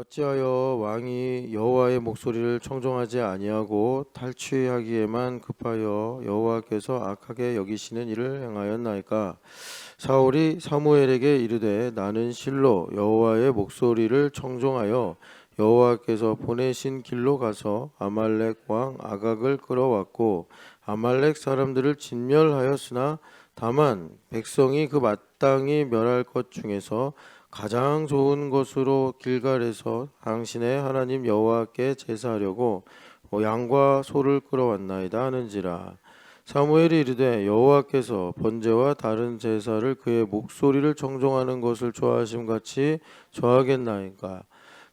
어찌하여 왕이 여호와의 목소리를 청종하지 아니하고 탈취하기에만 급하여 여호와께서 악하게 여기시는 일을 행하였나이까? 사울이 사무엘에게 이르되 나는 실로 여호와의 목소리를 청종하여 여호와께서 보내신 길로 가서 아말렉 왕 아각을 끌어왔고 아말렉 사람들을 진멸하였으나 다만 백성이 그 마땅히 멸할 것 중에서 가장 좋은 것으로 길갈에서 당신의 하나님 여호와께 제사하려고 양과 소를 끌어왔나이다 하는지라. 사무엘이 이르되 여호와께서 번제와 다른 제사를 그의 목소리를 청종하는 것을 좋아하심 같이 좋아하겠나이까?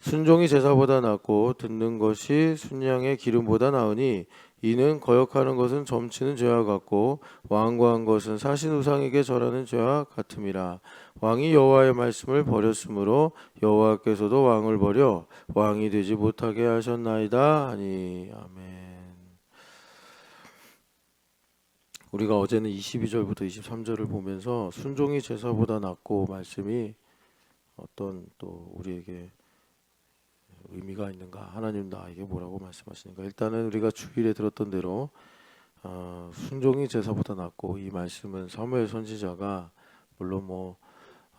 순종이 제사보다 낫고 듣는 것이 순양의 기름보다 나으니 이는 거역하는 것은 점치는 죄와 같고 완고한 것은 사신 우상에게 절하는 죄와 같음이라. 왕이 여호와의 말씀을 버렸으므로 여호와께서도 왕을 버려 왕이 되지 못하게 하셨나이다 하니. 아멘. 우리가 어제는 22절부터 23절을 보면서 순종이 제사보다 낫고 말씀이 어떤 또 우리에게 의미가 있는가, 하나님 나에게 뭐라고 말씀하시는가. 일단은 우리가 주일에 들었던 대로 순종이 제사보다 낫고, 이 말씀은 사무엘 선지자가 물론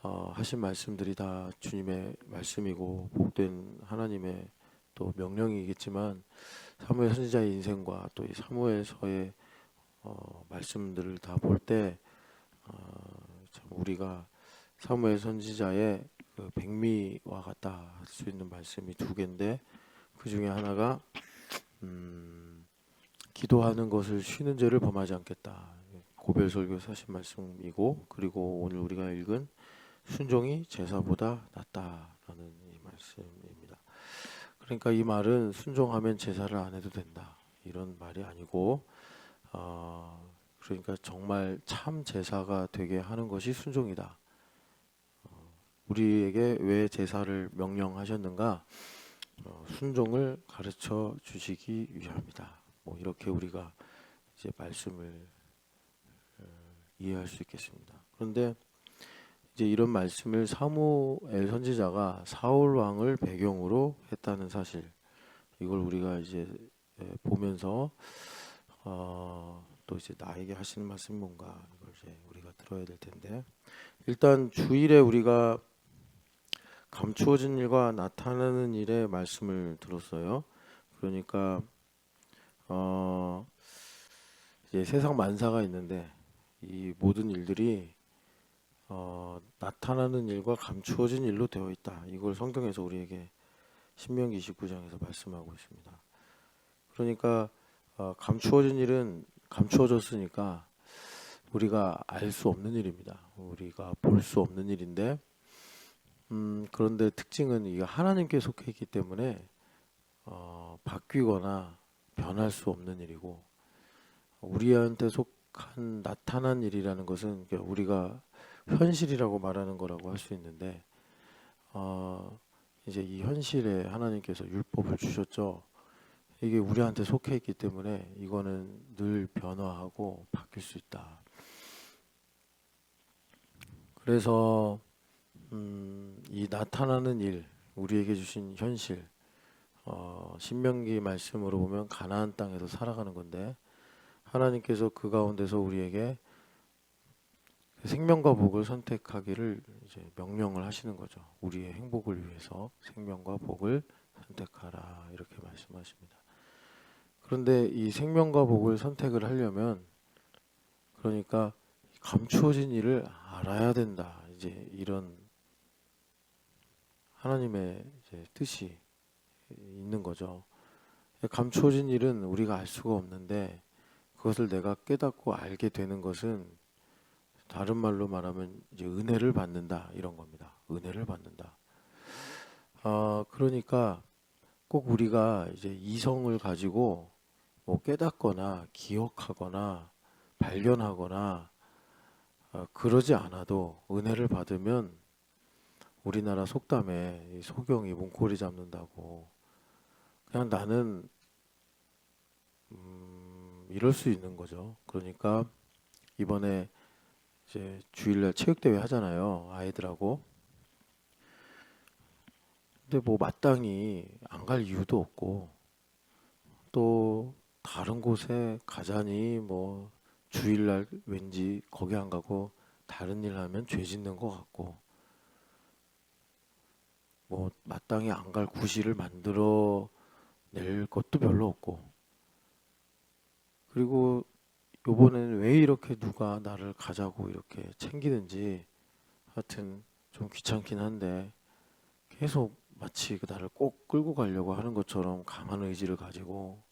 하신 말씀들이 다 주님의 말씀이고 복된 하나님의 또 명령이겠지만, 사무엘 선지자의 인생과 또 이 사무엘서의 말씀들을 다 볼 때 우리가 사무엘 선지자의 그 백미와 같다 할 수 있는 말씀이 두 개인데, 그 중에 하나가 기도하는 것을 쉬는 죄를 범하지 않겠다, 고별설교에서 하신 말씀이고, 그리고 오늘 우리가 읽은 순종이 제사보다 낫다라는 이 말씀입니다. 그러니까 이 말은 순종하면 제사를 안 해도 된다 이런 말이 아니고, 그러니까 정말 참 제사가 되게 하는 것이 순종이다. 우리에게 왜 제사를 명령하셨는가? 순종을 가르쳐 주시기 위함이다. 이렇게 우리가 이제 말씀을 이해할 수 있겠습니다. 그런데 이제 이런 말씀을 사무엘 선지자가 사울 왕을 배경으로 했다는 사실, 이걸 우리가 이제 보면서 또 이제 나에게 하시는 말씀이 뭔가, 이걸 이제 우리가 들어야 될 텐데, 일단 주일에 우리가 감추어진 일과 나타나는 일의 말씀을 들었어요. 그러니까 이제 세상 만사가 있는데 이 모든 일들이 나타나는 일과 감추어진 일로 되어 있다. 이걸 성경에서 우리에게 신명기 29장에서 말씀하고 있습니다. 그러니까 감추어진 일은 감추어졌으니까 우리가 알 수 없는 일입니다. 우리가 볼 수 없는 일인데, 그런데 특징은 이게 하나님께 속해 있기 때문에 바뀌거나 변할 수 없는 일이고, 우리한테 속한 나타난 일이라는 것은 우리가 현실이라고 말하는 거라고 할 수 있는데, 이제 이 현실에 하나님께서 율법을 주셨죠. 이게 우리한테 속해 있기 때문에 이거는 늘 변화하고 바뀔 수 있다. 그래서 이 나타나는 일, 우리에게 주신 현실, 신명기 말씀으로 보면 가나안 땅에서 살아가는 건데, 하나님께서 그 가운데서 우리에게 생명과 복을 선택하기를 이제 명령을 하시는 거죠. 우리의 행복을 위해서 생명과 복을 선택하라, 이렇게 말씀하십니다. 그런데 이 생명과 복을 선택을 하려면, 그러니까 감추어진 일을 알아야 된다, 이제 이런 하나님의 이제 뜻이 있는 거죠. 감추어진 일은 우리가 알 수가 없는데, 그것을 내가 깨닫고 알게 되는 것은 다른 말로 말하면 이제 은혜를 받는다, 이런 겁니다. 은혜를 받는다. 그러니까 꼭 우리가 이제 이성을 가지고 깨닫거나 기억하거나 발견하거나 그러지 않아도 은혜를 받으면, 우리나라 속담에 이 소경이 문고리 잡는다고, 그냥 나는 이럴 수 있는 거죠. 그러니까 이번에 이제 주일날 체육대회 하잖아요, 아이들하고. 근데 뭐 마땅히 안 갈 이유도 없고 또 다른 곳에 가자니 뭐 주일날 왠지 거기 안 가고 다른 일 하면 죄 짓는 것 같고 뭐 마땅히 안 갈 구실을 만들어 낼 것도 별로 없고 그리고 요번에는 왜 이렇게 누가 나를 가자고 이렇게 챙기는지 하여튼 좀 귀찮긴 한데 계속 마치 그 나를 꼭 끌고 가려고 하는 것처럼 강한 의지를 가지고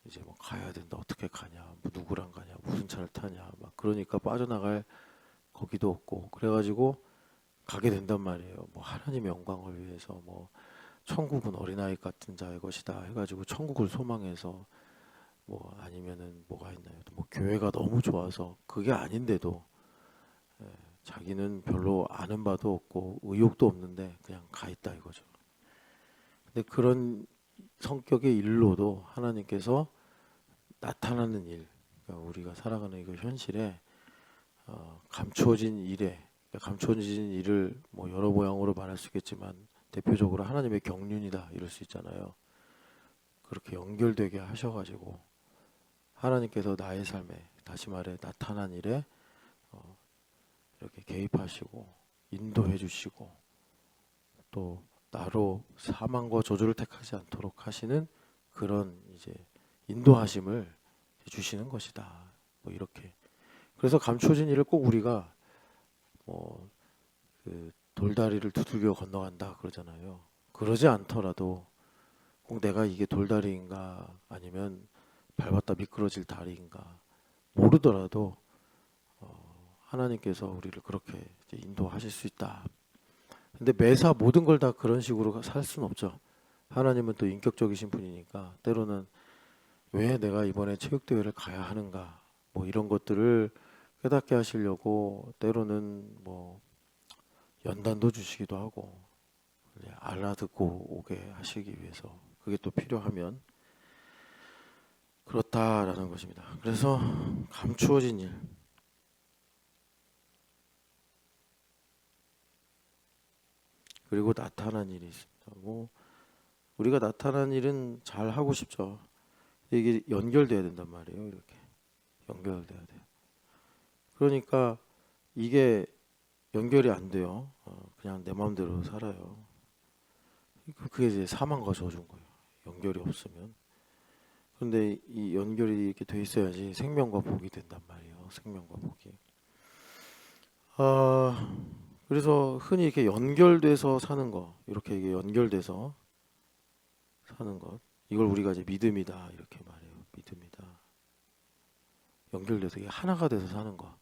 이제 뭐 가야 된다 어떻게 가냐 뭐 누구랑 가냐 무슨 차를 타냐 막 그러니까 빠져나갈 거기도 없고 그래가지고 가게 된단 말이에요. 뭐 하나님의 영광을 위해서 뭐 천국은 어린아이 같은 자의 것이다 해가지고 천국을 소망해서 뭐 아니면은 뭐가 있나요? 뭐 교회가 너무 좋아서 그게 아닌데도 예, 자기는 별로 아는 바도 없고 의욕도 없는데 그냥 가 있다 이거죠. 근데 그런 성격의 일로도 하나님께서 나타나는 일, 그러니까 우리가 살아가는 이거 현실에 감추어진 일에 그러니까 감추어진 일을 뭐 여러 모양으로 말할 수 있겠지만 대표적으로 하나님의 경륜이다 이럴 수 있잖아요. 그렇게 연결되게 하셔가지고 하나님께서 나의 삶에 다시 말해 나타난 일에 이렇게 개입하시고 인도해 주시고 또 나로 사망과 저주를 택하지 않도록 하시는 그런 이제 인도하심을 주시는 것이다. 뭐 이렇게. 그래서 감춰진 일을 꼭 우리가 뭐 그 돌다리를 두들겨 건너간다 그러잖아요. 그러지 않더라도 꼭 내가 이게 돌다리인가 아니면 밟았다 미끄러질 다리인가 모르더라도 하나님께서 우리를 그렇게 이제 인도하실 수 있다. 근데 매사 모든 걸 다 그런 식으로 살 수는 없죠. 하나님은 또 인격적이신 분이니까 때로는 왜 내가 이번에 체육대회를 가야 하는가 뭐 이런 것들을 깨닫게 하시려고 때로는 뭐 연단도 주시기도 하고 알아듣고 오게 하시기 위해서 그게 또 필요하면 그렇다라는 것입니다. 그래서 감추어진 일 그리고 나타난 일이 있습니다. 뭐 우리가 나타난 일은 잘 하고 싶죠. 이게 연결돼야 된단 말이에요. 이렇게 연결돼야 돼요. 그러니까 이게 연결이 안 돼요. 그냥 내 마음대로 살아요. 그게 이제 사망과 저주인 거예요. 연결이 없으면. 그런데 이 연결이 이렇게 돼 있어야지 생명과 복이 된단 말이에요. 생명과 복이. 그래서 흔히 이렇게 연결돼서 사는 거, 이렇게 이게 연결돼서 사는 것, 이걸 우리가 이제 믿음이다 이렇게 말해요. 믿음이다. 연결돼서 이게 하나가 돼서 사는 거.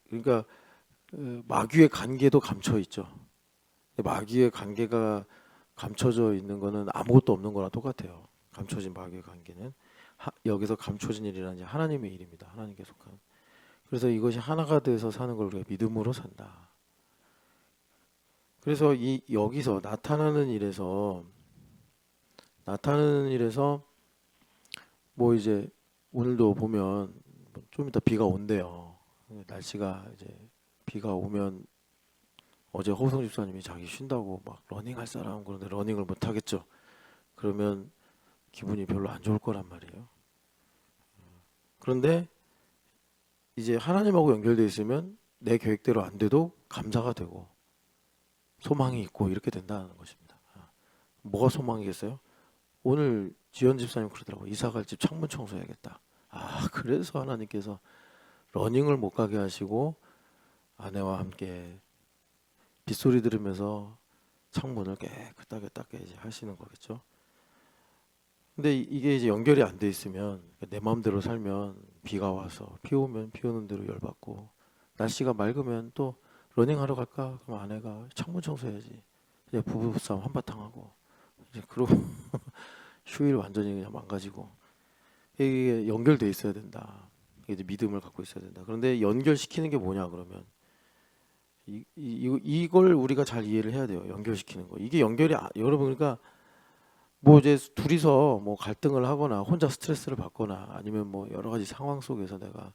그러니까 마귀의 관계도 감춰 있죠. 마귀의 관계가 감춰져 있는 거는 아무것도 없는 거랑 똑같아요. 감춰진 마귀의 관계는 여기서 감춰진 일이라는 하나님의 일입니다. 하나님께 속한. 그래서 이것이 하나가 돼서 사는 걸 우리가 믿음으로 산다. 그래서 이 여기서 나타나는 일에서 뭐 이제 오늘도 보면 좀 이따 비가 온대요. 날씨가 이제 비가 오면 어제 허성 집사님이 자기 쉰다고 막 러닝 할 사람 그런데 러닝을 못 하겠죠. 그러면 기분이 별로 안 좋을 거란 말이에요. 그런데 이제 하나님하고 연결되어 있으면 내 계획대로 안 돼도 감사가 되고 소망이 있고 이렇게 된다는 것입니다. 뭐가 소망이겠어요? 오늘 지연 집사님 그러더라고. 이사 갈 집 창문 청소해야겠다. 그래서 하나님께서 러닝을 못 가게 하시고 아내와 함께 빗소리 들으면서 창문을 깨끗하게 닦게 이제 하시는 거겠죠. 근데 이게 이제 연결이 안 돼 있으면 내 마음대로 살면 비가 와서 비 오면 비 오는 대로 열받고 날씨가 맑으면 또 러닝하러 갈까? 그럼 아내가 창문 청소해야지. 이제 부부싸움 한바탕 하고 이제 그러고 휴일 완전히 그냥 망가지고 이게 연결돼 있어야 된다. 이게 믿음을 갖고 있어야 된다. 그런데 연결시키는 게 뭐냐 그러면 이걸 우리가 잘 이해를 해야 돼요. 연결시키는 거. 이게 연결이 여러분 그러니까 뭐 이제 둘이서 뭐 갈등을 하거나 혼자 스트레스를 받거나 아니면 뭐 여러 가지 상황 속에서 내가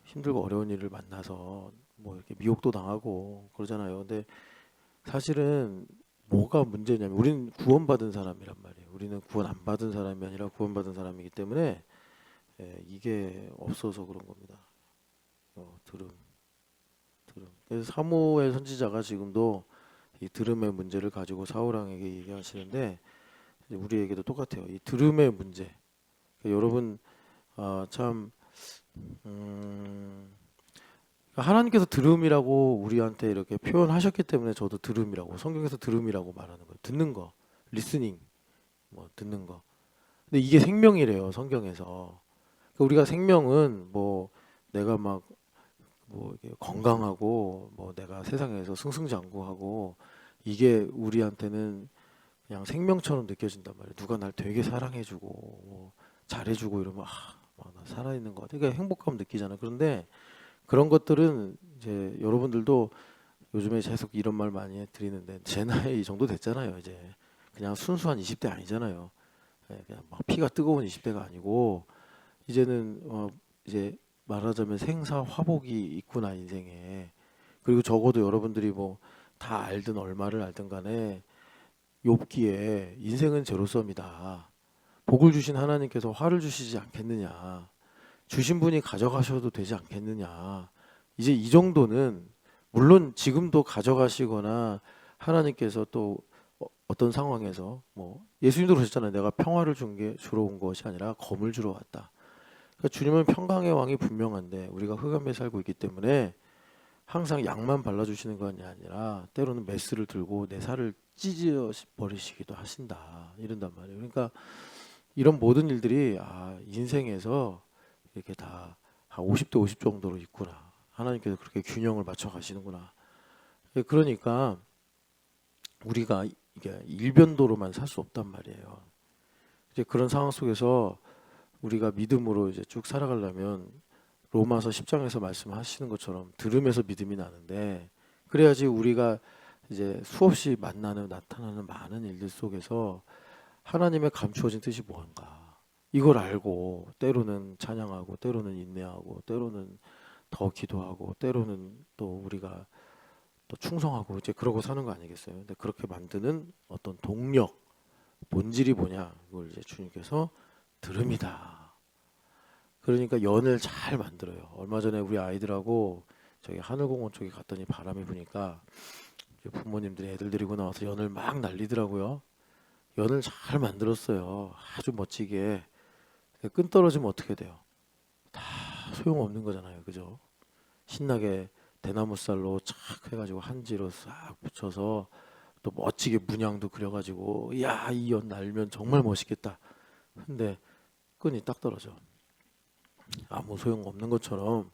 힘들고 어려운 일을 만나서 뭐 이렇게 미혹도 당하고 그러잖아요. 근데 사실은 뭐가 문제냐면 우리는 구원받은 사람이란 말이에요. 우리는 구원 안 받은 사람이 아니라 구원받은 사람이기 때문에 이게 없어서 그런 겁니다. 들음. 그래서 사무엘 선지자가 지금도 이 들음의 문제를 가지고 사울 왕에게 얘기하시는데 이제 우리에게도 똑같아요. 이 들음의 문제. 그러니까 여러분 참 하나님께서 들음이라고 우리한테 이렇게 표현하셨기 때문에 저도 들음이라고 성경에서 들음이라고 말하는 거예요. 듣는 거, 리스닝, 뭐 듣는 거. 근데 이게 생명이래요, 성경에서. 그러니까 우리가 생명은 뭐 내가 막 뭐 건강하고 뭐 내가 세상에서 승승장구하고 이게 우리한테는 그냥 생명처럼 느껴진단 말이에요. 누가 날 되게 사랑해주고 뭐 잘해주고 이러면 막 나 살아있는 것 같아. 그러니까 행복감 느끼잖아. 그런데 그런 것들은 이제 여러분들도 요즘에 계속 이런 말 많이 드리는데 제 나이 이 정도 됐잖아요. 이제 그냥 순수한 20대 아니잖아요. 그냥 막 피가 뜨거운 20대가 아니고 이제는 이제 말하자면 생사 화복이 있구나 인생에. 그리고 적어도 여러분들이 뭐 다 알든 얼마를 알든 간에 욥기에 인생은 제로섬이다. 복을 주신 하나님께서 화를 주시지 않겠느냐. 주신 분이 가져가셔도 되지 않겠느냐. 이제 이 정도는 물론 지금도 가져가시거나 하나님께서 또 어떤 상황에서 뭐 예수님도 그러셨잖아요. 내가 평화를 주러 온 것이 아니라 검을 주러 왔다. 그러니까 주님은 평강의 왕이 분명한데 우리가 흑암에 살고 있기 때문에 항상 약만 발라주시는 것이 아니라 때로는 메스를 들고 내 살을 찢어 버리시기도 하신다. 이런단 말이에요. 그러니까 이런 모든 일들이 인생에서 이렇게 다 한 50대 50 정도로 있구나. 하나님께서 그렇게 균형을 맞춰 가시는구나. 그러니까 우리가 이게 일변도로만 살 수 없단 말이에요. 이제 그런 상황 속에서 우리가 믿음으로 이제 쭉 살아가려면 로마서 10장에서 말씀하시는 것처럼 들음에서 믿음이 나는데 그래야지 우리가 이제 수없이 나타나는 많은 일들 속에서 하나님의 감추어진 뜻이 무언가 이걸 알고 때로는 찬양하고 때로는 인내하고 때로는 더 기도하고 때로는 또 우리가 또 충성하고 이제 그러고 사는 거 아니겠어요? 근데 그렇게 만드는 어떤 동력 본질이 뭐냐? 이걸 이제 주님께서 들음이다. 그러니까 연을 잘 만들어요. 얼마 전에 우리 아이들하고 저기 하늘공원 쪽에 갔더니 바람이 부니까 부모님들이 애들 데리고 나와서 연을 막 날리더라고요. 연을 잘 만들었어요. 아주 멋지게. 끈 떨어지면 어떻게 돼요? 다 소용없는 거잖아요. 그죠? 신나게 대나무살로 착 해가지고 한지로 싹 붙여서 또 멋지게 문양도 그려가지고 야, 이 연 날면 정말 멋있겠다. 근데 끈이 딱 떨어져. 아무 소용 없는 것처럼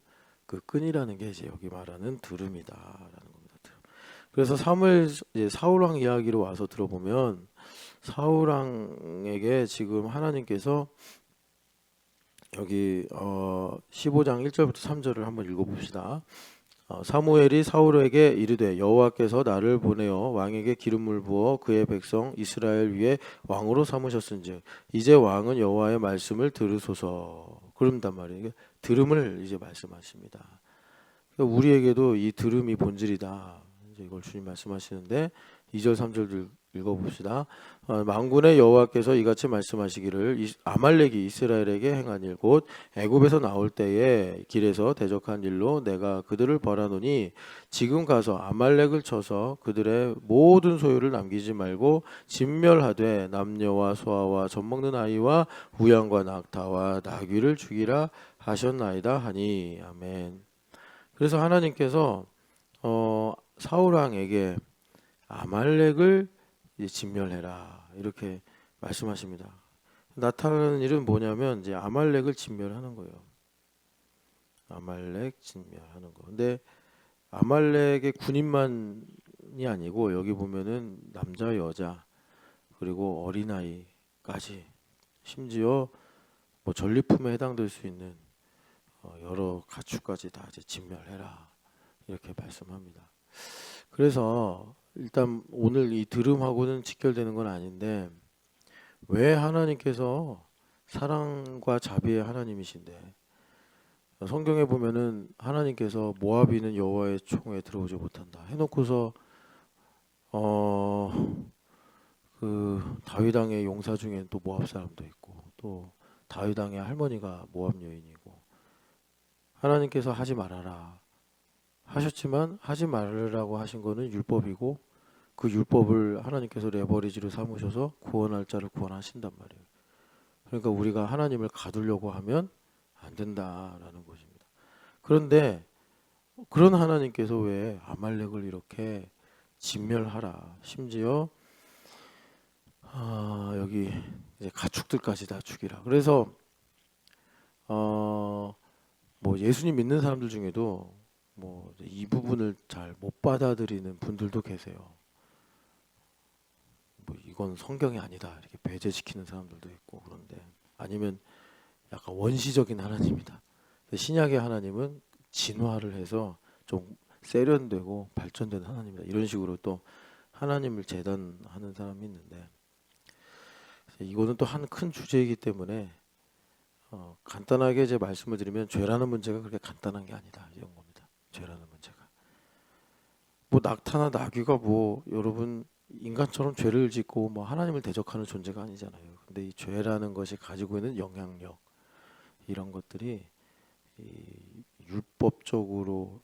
그 끈이라는 게 이제 여기 말하는 들음이다라는 겁니다. 그래서 사울 왕 이야기로 와서 들어보면 사울 왕에게 지금 하나님께서 여기 15장 1절부터 3절을 한번 읽어봅시다. 사무엘이 사울에게 이르되 여호와께서 나를 보내어 왕에게 기름을 부어 그의 백성 이스라엘 위에 왕으로 삼으셨은즉 이제 왕은 여호와의 말씀을 들으소서. 그런단 말이에요. 들음을 이제 말씀하십니다. 그러니까 우리에게도 이 들음이 본질이다. 이제 이걸 주님 말씀하시는데 2절 3절 읽어봅시다. 만군의 여호와께서 이같이 말씀하시기를 아말렉이 이스라엘에게 행한 일 곧 애굽에서 나올 때에 길에서 대적한 일로 내가 그들을 벌하노니 지금 가서 아말렉을 쳐서 그들의 모든 소유를 남기지 말고 진멸하되 남녀와 소아와 젖먹는 아이와 우양과 낙타와 나귀를 죽이라 하셨나이다 하니 아멘. 그래서 하나님께서 사울 왕에게 아말렉을 이제 진멸해라 이렇게 말씀하십니다. 나타나는 일은 뭐냐면 이제 아말렉을 진멸하는 거예요. 아말렉 진멸하는 거. 근데 아말렉의 군인만이 아니고 여기 보면은 남자 여자 그리고 어린아이까지 심지어 뭐 전리품에 해당될 수 있는 여러 가축까지 다 이제 진멸해라 이렇게 말씀합니다. 그래서 일단 오늘 이 들음하고는 직결되는 건 아닌데 왜 하나님께서 사랑과 자비의 하나님이신데 성경에 보면은 하나님께서 모압인은 여호와의 총에 들어오지 못한다 해놓고서 어, 그 다윗 왕의 용사 중엔 또 모압 사람도 있고 또 다윗 왕의 할머니가 모압 여인이고 하나님께서 하지 말아라 하셨지만 하지 말으라고 하신 거는 율법이고 그 율법을 하나님께서 레버리지로 삼으셔서 구원할 자를 구원하신단 말이에요. 그러니까 우리가 하나님을 가두려고 하면 안 된다라는 것입니다. 그런데 그런 하나님께서 왜 아말렉을 이렇게 진멸하라 심지어 여기 이제 가축들까지 다 죽이라. 그래서 뭐 예수님 믿는 사람들 중에도 뭐 이 부분을 잘 못 받아들이는 분들도 계세요. 뭐 이건 성경이 아니다 이렇게 배제시키는 사람들도 있고 그런데 아니면 약간 원시적인 하나님이다. 신약의 하나님은 진화를 해서 좀 세련되고 발전된 하나님이다. 이런 식으로 또 하나님을 재단하는 사람이 있는데 이거는 또 한 큰 주제이기 때문에 간단하게 제 말씀을 드리면 죄라는 문제가 그렇게 간단한 게 아니다 이런 겁니다. 죄라는 문제가 뭐 낙타나 나귀가 뭐 여러분 인간처럼 죄를 짓고 뭐 하나님을 대적하는 존재가 아니잖아요. 근데 이 죄라는 것이 가지고 있는 영향력 이런 것들이 이 율법적으로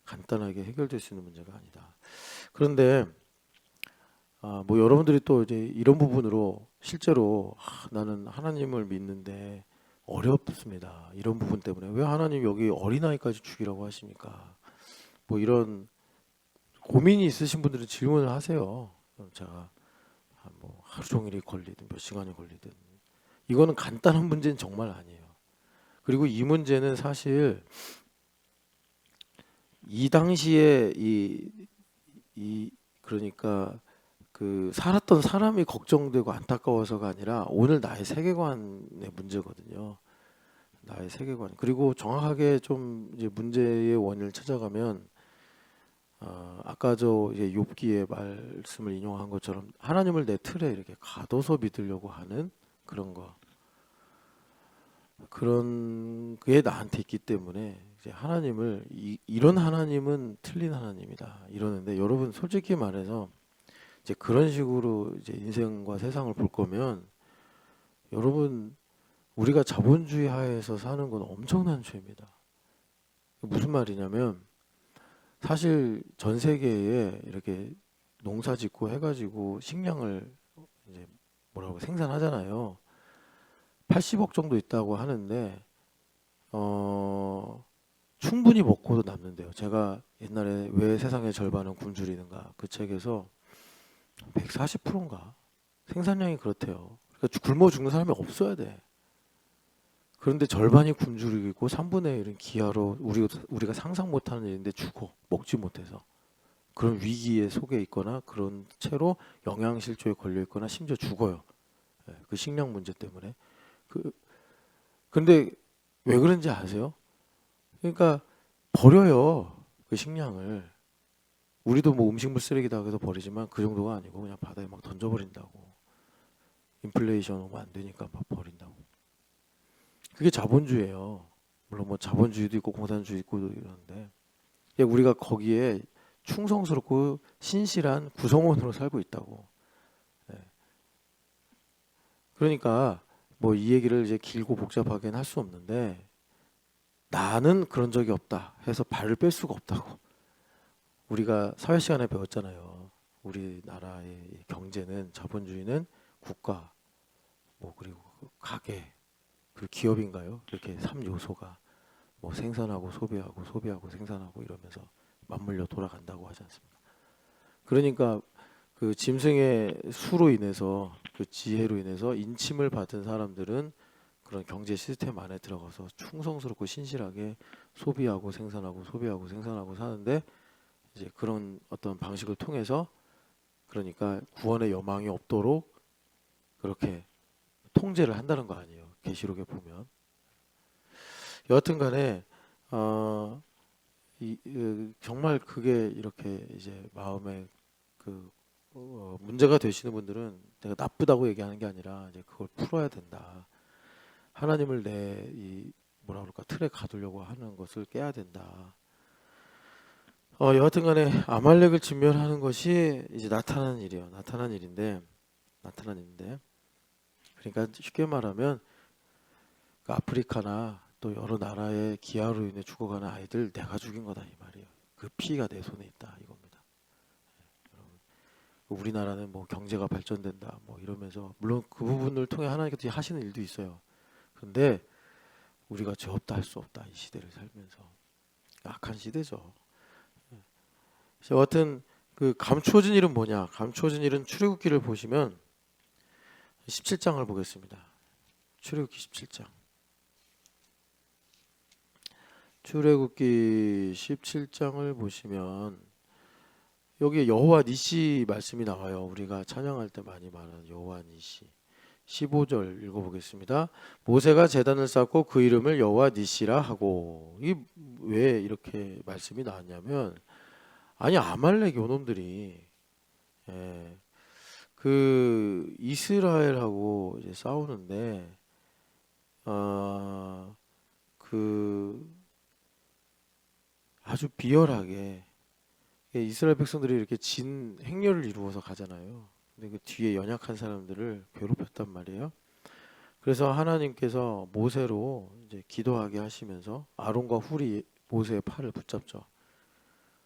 간단하게 해결될 수 있는 문제가 아니다. 그런데 뭐 여러분들이 또 이제 이런 부분으로 실제로 나는 하나님을 믿는데 어렵습니다. 이런 부분 때문에 왜 하나님 여기 어린아이까지 죽이라고 하십니까? 뭐 이런 고민이 있으신 분들은 질문을 하세요. 그럼 제가 뭐 하루 종일이 걸리든 몇 시간이 걸리든 이거는 간단한 문제는 정말 아니에요. 그리고 이 문제는 사실 이 당시에 그러니까 그 살았던 사람이 걱정되고 안타까워서가 아니라 오늘 나의 세계관의 문제거든요. 나의 세계관. 그리고 정확하게 좀 이제 문제의 원인을 찾아가면 아까 저 이제 욥기의 말씀을 인용한 것처럼 하나님을 내 틀에 이렇게 가둬서 믿으려고 하는 그런 거. 그런 게 나한테 있기 때문에 이제 하나님을 이런 하나님은 틀린 하나님이다 이러는데 여러분 솔직히 말해서 이제 그런 식으로 이제 인생과 세상을 볼 거면 여러분 우리가 자본주의 하에서 사는 건 엄청난 죄입니다. 무슨 말이냐면 사실 전 세계에 이렇게 농사 짓고 해가지고 식량을 이제 뭐라고 생산하잖아요. 80억 정도 있다고 하는데 충분히 먹고도 남는데요. 제가 옛날에 왜 세상의 절반은 굶주리는가 그 책에서 140%인가 생산량이 그렇대요. 그러니까 굶어 죽는 사람이 없어야 돼. 그런데 절반이 굶주리고 3분의 1은 기아로 우리가 상상 못하는 일인데 죽어 먹지 못해서 그런 위기에 속에 있거나 그런 채로 영양실조에 걸려 있거나 심지어 죽어요. 그 식량 문제 때문에. 그 근데 왜 그런지 아세요? 그러니까 버려요 그 식량을. 우리도 뭐 음식물 쓰레기다 해서 버리지만 그 정도가 아니고 그냥 바다에 막 던져버린다고. 인플레이션 오면 안 되니까 막 버린다고. 그게 자본주의예요. 물론 뭐 자본주의도 있고 공산주의 있고 이러는데 우리가 거기에 충성스럽고 신실한 구성원으로 살고 있다고. 예. 그러니까 뭐 이 얘기를 이제 길고 복잡하게는 할 수 없는데 나는 그런 적이 없다 해서 발을 뺄 수가 없다고. 우리가 사회 시간에 배웠잖아요. 우리나라의 경제는 자본주의는 국가 뭐 그리고 가계 그리고 기업인가요? 이렇게 3요소가 뭐 생산하고 소비하고 소비하고 생산하고 이러면서 맞물려 돌아간다고 하지 않습니까? 그러니까 그 짐승의 수로 인해서 그 지혜로 인해서 인침을 받은 사람들은 그런 경제 시스템 안에 들어가서 충성스럽고 신실하게 소비하고 생산하고 소비하고 생산하고 사는데 이제 그런 어떤 방식을 통해서 그러니까 구원의 여망이 없도록 그렇게 통제를 한다는 거 아니에요. 계시록에 보면. 여하튼간에 정말 그게 이렇게 이제 마음에 그 문제가 되시는 분들은 내가 나쁘다고 얘기하는 게 아니라 이제 그걸 풀어야 된다. 하나님을 내 이 뭐라 그럴까 틀에 가두려고 하는 것을 깨야 된다. 여하튼간에 아말렉을 진멸하는 것이 이제 나타난 일이에요. 나타난 일인데 그러니까 쉽게 말하면 그 아프리카나 또 여러 나라의 기아로 인해 죽어가는 아이들 내가 죽인 거다 이 말이에요. 그 피가 내 손에 있다 이겁니다. 여러분, 우리나라는 뭐 경제가 발전된다 뭐 이러면서 물론 그 부분을 통해 하나님께서 하시는 일도 있어요. 그런데 우리가 죄 없다 할 수 없다 이 시대를 살면서 악한 시대죠. 여하튼 그 감추어진 일은 뭐냐? 감추어진 일은 출애굽기를 보시면 17장을 보겠습니다. 출애굽기 17장. 출애굽기 17장을 보시면 여기에 여호와 니시 말씀이 나와요. 우리가 찬양할 때 많이 말하는 여호와 니시. 15절 읽어보겠습니다. 모세가 제단을 쌓고 그 이름을 여호와 니시라 하고, 이 왜 이렇게 말씀이 나왔냐면 아니 아말렉 요놈들이 그 이스라엘하고 이제 싸우는데 그 아주 비열하게 이스라엘 백성들이 이렇게 진 행렬을 이루어서 가잖아요. 근데 그 뒤에 연약한 사람들을 괴롭혔단 말이에요. 그래서 하나님께서 모세로 이제 기도하게 하시면서 아론과 훌이 모세의 팔을 붙잡죠.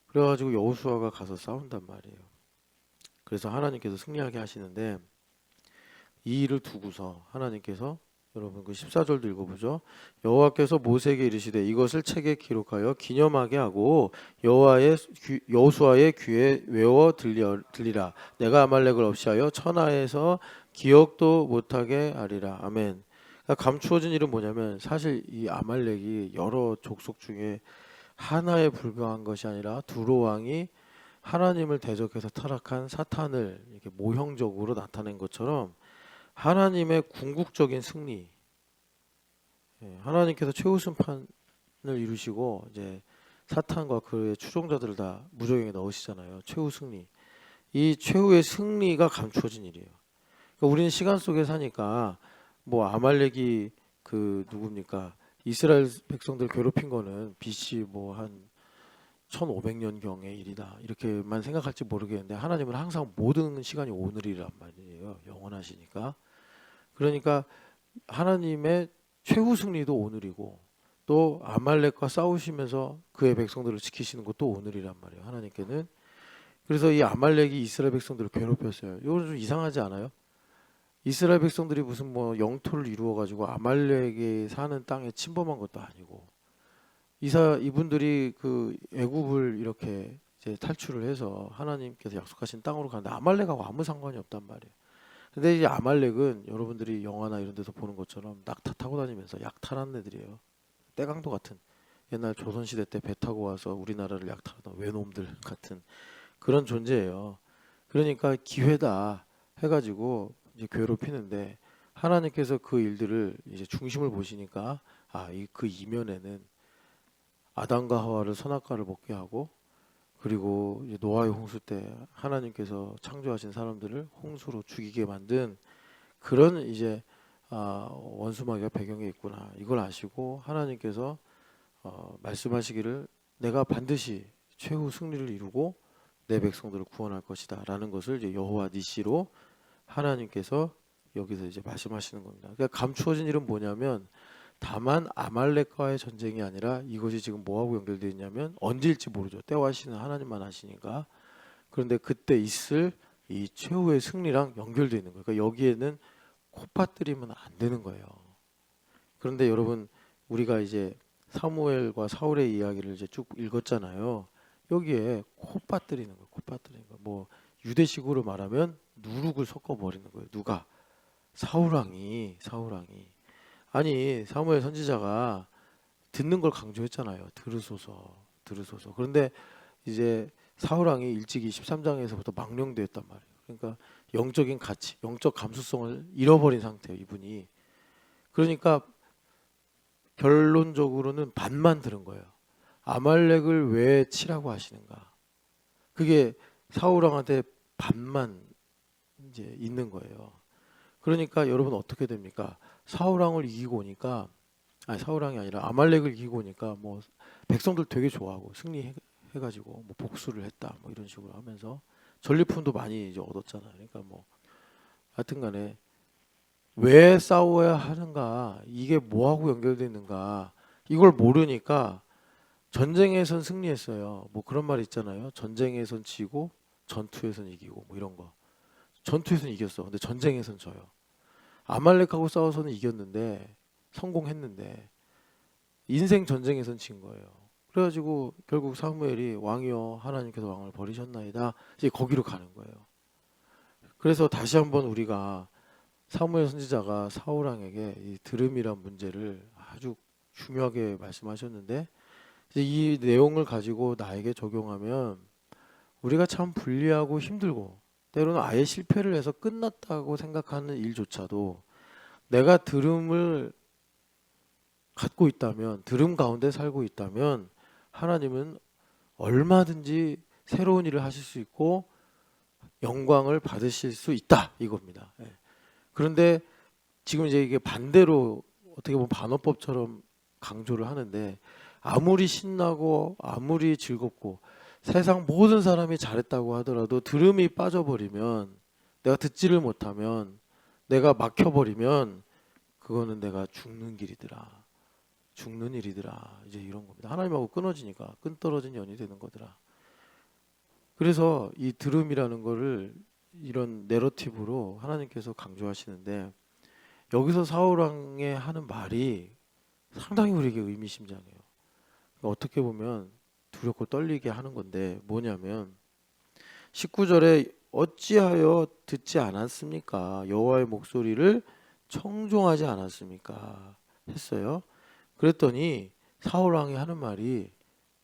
그래가지고 여호수아가 가서 싸운단 말이에요. 그래서 하나님께서 승리하게 하시는데 이 일을 두고서 하나님께서 여러분 그 14절도 읽어보죠. 여호와께서 모세에게 이르시되 이것을 책에 기록하여 기념하게 하고 여호수아의 귀에 외워 들리라. 내가 아말렉을 없이하여 천하에서 기억도 못하게 하리라. 아멘. 그러니까 감추어진 일은 뭐냐면 사실 이 아말렉이 여러 족속 중에 하나에 불과한 것이 아니라 두로 왕이 하나님을 대적해서 타락한 사탄을 이렇게 모형적으로 나타낸 것처럼 하나님의 궁극적인 승리, 하나님께서 최후 심판을 이루시고 이제 사탄과 그의 추종자들을 다 무저갱에 넣으시잖아요. 최후 승리. 이 최후의 승리가 감추어진 일이에요. 그러니까 우리는 시간 속에 사니까 뭐 아말렉이 그 누굽니까? 이스라엘 백성들 괴롭힌 거는 BC 뭐 한 1500년경의 일이다 이렇게만 생각할지 모르겠는데 하나님은 항상 모든 시간이 오늘이란 말이에요. 영원하시니까. 그러니까 하나님의 최후 승리도 오늘이고 또 아말렉과 싸우시면서 그의 백성들을 지키시는 것도 오늘이란 말이에요. 하나님께는. 그래서 이 아말렉이 이스라엘 백성들을 괴롭혔어요. 이건 좀 이상하지 않아요? 이스라엘 백성들이 무슨 뭐 영토를 이루어 가지고 아말렉이 사는 땅에 침범한 것도 아니고 이분들이 그 애굽을 이렇게 이제 탈출을 해서 하나님께서 약속하신 땅으로 가는데 아말렉하고 아무 상관이 없단 말이에요. 근데 이 아말렉은 여러분들이 영화나 이런 데서 보는 것처럼 낙타 타고 다니면서 약탈한 애들이에요. 때강도 같은 옛날 조선시대 때 배 타고 와서 우리나라를 약탈하던 외놈들 같은 그런 존재예요. 그러니까 기회다 해가지고 이제 괴롭히는데 하나님께서 그 일들을 이제 중심을 보시니까 그 이면에는 아담과 하와를 선악과를 먹게 하고 그리고 이제 노아의 홍수 때 하나님께서 창조하신 사람들을 홍수로 죽이게 만든 그런 이제 원수마귀가 배경에 있구나 이걸 아시고 하나님께서 말씀하시기를 내가 반드시 최후 승리를 이루고 내 백성들을 구원할 것이다 라는 것을 이제 여호와 니시로 하나님께서 여기서 이제 말씀하시는 겁니다. 그러니까 감추어진 일은 뭐냐면 다만 아말렉과의 전쟁이 아니라 이것이 지금 뭐하고 연결되어 있냐면 언제일지 모르죠. 때와 시는 하나님만 아시니까. 그런데 그때 있을 이 최후의 승리랑 연결되어 있는 거예요. 그러니까 여기에는 콧바뜨리면 안 되는 거예요. 그런데 여러분 우리가 이제 사무엘과 사울의 이야기를 이제 쭉 읽었잖아요. 여기에 콧바뜨리는 거예요. 콧바뜨리는 거. 뭐 유대식으로 말하면 누룩을 섞어 버리는 거예요. 누가? 사울왕이 아니 사무엘 선지자가 듣는 걸 강조했잖아요. 들으소서. 그런데 이제 사울왕이 일찍이 13장에서부터 망령되었단 말이에요. 그러니까 영적인 가치, 영적 감수성을 잃어버린 상태예요. 이분이. 그러니까 결론적으로는 반만 들은 거예요. 아말렉을 왜 치라고 하시는가? 그게 사울왕한테 반만 이제 있는 거예요. 그러니까 여러분 어떻게 됩니까? 사울왕을 이기고 오니까 사울왕이 아니라 아말렉을 이기고 오니까 뭐 백성들 되게 좋아하고 승리했고 해가지고 뭐 복수를 했다 뭐 이런 식으로 하면서 전리품도 많이 이제 얻었잖아요. 그러니까 뭐 하여튼간에 왜 싸워야 하는가, 이게 뭐하고 연결되어 있는가, 이걸 모르니까 전쟁에선 승리했어요. 뭐 그런 말 있잖아요. 전쟁에선 지고 전투에선 이기고 뭐 이런 거. 전투에선 이겼어. 근데 전쟁에선 져요. 아말렉하고 싸워서는 이겼는데 성공했는데 인생 전쟁에선 진 거예요. 그래가지고 결국 사무엘이 왕이여 하나님께서 왕을 버리셨나이다. 이제 거기로 가는 거예요. 그래서 다시 한번 우리가 사무엘 선지자가 사울 왕에게 이 들음이란 문제를 아주 중요하게 말씀하셨는데 이제 이 내용을 가지고 나에게 적용하면 우리가 참 불리하고 힘들고 때로는 아예 실패를 해서 끝났다고 생각하는 일조차도 내가 들음을 갖고 있다면, 들음 가운데 살고 있다면 하나님은 얼마든지 새로운 일을 하실 수 있고 영광을 받으실 수 있다 이겁니다. 예. 그런데 지금 이제 이게 반대로 어떻게 보면 반어법처럼 강조를 하는데 아무리 신나고 아무리 즐겁고 세상 모든 사람이 잘했다고 하더라도 들음이 빠져버리면, 내가 듣지를 못하면, 내가 막혀버리면 그거는 내가 죽는 길이더라, 죽는 일이더라, 이제 이런 겁니다. 하나님하고 끊어지니까 끈떨어진 연이 되는 거더라. 그래서 이 들음이라는 거를 이런 내러티브로 하나님께서 강조하시는데 여기서 사울왕의 하는 말이 상당히 우리에게 의미심장해요. 어떻게 보면 두렵고 떨리게 하는 건데 뭐냐면 19절에 어찌하여 듣지 않았습니까? 여호와의 목소리를 청종하지 않았습니까? 했어요. 그랬더니 사울왕이 하는 말이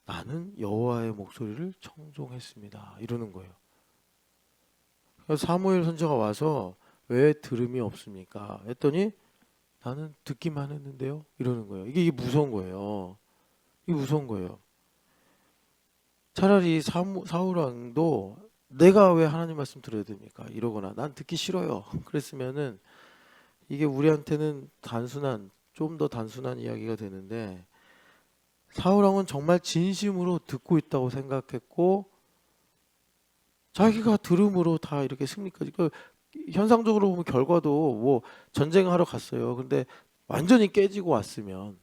나는 여호와의 목소리를 청종했습니다. 이러는 거예요. 사무엘 선지자가 와서 왜 들음이 없습니까? 했더니 나는 듣기만 했는데요. 이러는 거예요. 이게 무서운 거예요. 이게 무서운 거예요. 차라리 사울 왕도 내가 왜 하나님 말씀 들어야 됩니까? 이러거나 난 듣기 싫어요. 그랬으면은 이게 우리한테는 좀 더 단순한 이야기가 되는데 사울 왕은 정말 진심으로 듣고 있다고 생각했고 자기가 들음으로 다 이렇게 승리까지 현상적으로 보면 결과도 뭐 전쟁하러 갔어요. 근데 완전히 깨지고 왔으면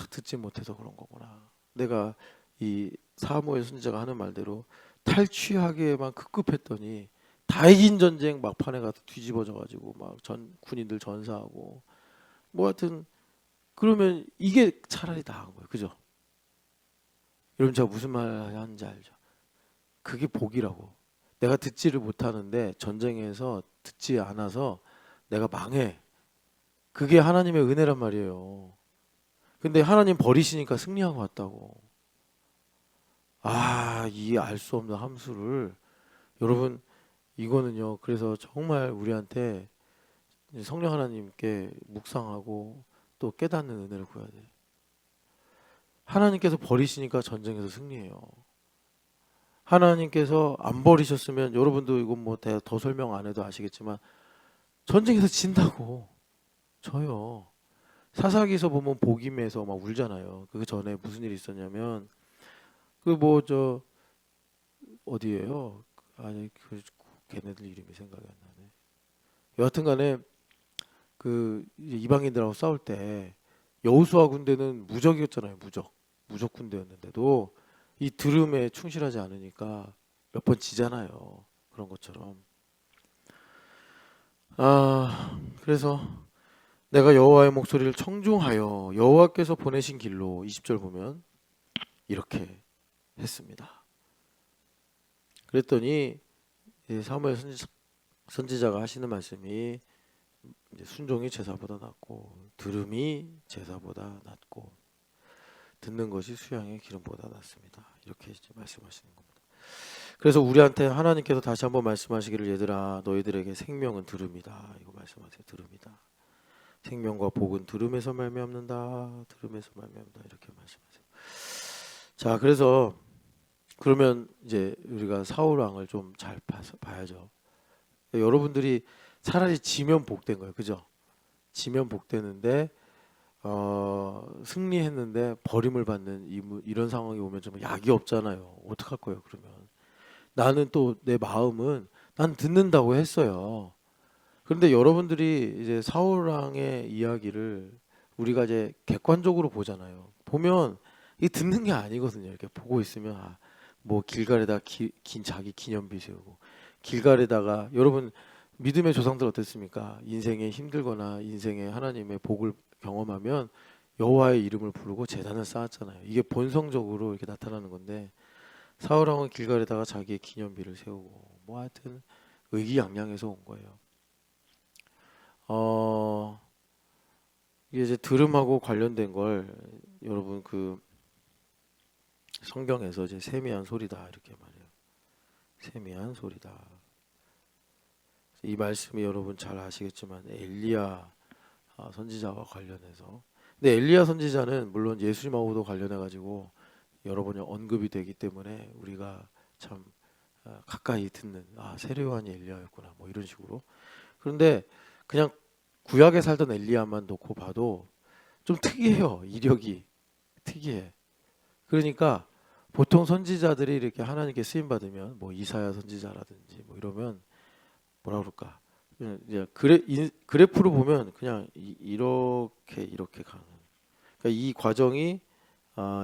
듣지 못해서 그런 거구나. 내가 이 사무엘 선지자가 하는 말대로 탈취하기에만 급급했더니 다 이긴 전쟁 막판에 가서 뒤집어져 가지고 막 군인들 전사하고 뭐 하여튼 그러면 이게 차라리 나은 거예요. 그죠? 여러분 제가 무슨 말 하는지 알죠? 그게 복이라고. 내가 듣지를 못하는데 전쟁에서 듣지 않아서 내가 망해. 그게 하나님의 은혜란 말이에요. 근데 하나님 버리시니까 승리하고 왔다고. 이 알 수 없는 함수를 여러분 이거는요. 그래서 정말 우리한테 성령 하나님께 묵상하고 또 깨닫는 은혜를 구해야 돼. 하나님께서 버리시니까 전쟁에서 승리해요. 하나님께서 안 버리셨으면 여러분도 이건 뭐 더 설명 안 해도 아시겠지만 전쟁에서 진다고. 저요. 사사기서 보면 복임에서 막 울잖아요. 그 전에 무슨 일이 있었냐면 어디예요? 아니 걔네들 이름이 생각이 안 나네. 여하튼간에 이제 이방인들하고 싸울 때 여호수아 군대는 무적이었잖아요. 무적 군대였는데도 이 들음에 충실하지 않으니까 몇 번 지잖아요. 그런 것처럼. 그래서 내가 여호와의 목소리를 청중하여 여호와께서 보내신 길로 20절 보면 이렇게 했습니다. 그랬더니 사무엘 선지자가 하시는 말씀이 이제 순종이 제사보다 낫고 들음이 제사보다 낫고 듣는 것이 수양의 기름보다 낫습니다. 이렇게 이제 말씀하시는 겁니다. 그래서 우리한테 하나님께서 다시 한번 말씀하시기를 얘들아 너희들에게 생명은 들음이다. 이거 말씀하세요. 들음이다. 생명과 복은 들음에서 말미암는다. 들음에서 말미암는다. 이렇게 말씀하세요. 자, 그래서 그러면 이제 우리가 사울 왕을 좀 잘 봐야죠. 여러분들이 차라리 지면 복된 거예요. 그죠? 지면 복되는데 승리했는데 버림을 받는 이런 상황이 오면 좀 약이 없잖아요. 어떡할 거예요, 그러면. 나는 또 내 마음은 난 듣는다고 했어요. 그런데 여러분들이 이제 사울왕의 이야기를 우리가 이제 객관적으로 보잖아요. 보면 이 듣는 게 아니거든요. 이렇게 보고 있으면 뭐 길갈에다 긴 자기 기념비 세우고 길갈에다가 여러분 믿음의 조상들 어땠습니까? 인생에 힘들거나 인생에 하나님의 복을 경험하면 여호와의 이름을 부르고 제단을 쌓았잖아요. 이게 본성적으로 이렇게 나타나는 건데 사울왕은 길갈에다가 자기의 기념비를 세우고 뭐 하여튼 의기양양해서 온 거예요. 어, 이게 이제 들음하고 관련된 걸 여러분 그 성경에서 이제 세미한 소리다 이렇게 말해요. 세미한 소리다. 이 말씀이 여러분 잘 아시겠지만 엘리야 선지자와 관련해서. 근데 엘리야 선지자는 물론 예수님하고도 관련해 가지고 여러 번 언급이 되기 때문에 우리가 참 가까이 듣는 세례요한이 엘리야였구나 뭐 이런 식으로. 그런데 그냥 구약에 살던 엘리야만 놓고 봐도 좀 특이해요. 이력이 특이해. 그러니까 보통 선지자들이 이렇게 하나님께 쓰임 받으면 뭐 이사야 선지자라든지 뭐 이러면 뭐라 그럴까? 이제 그래프로 보면 그냥 이렇게 가는. 그러니까 이 과정이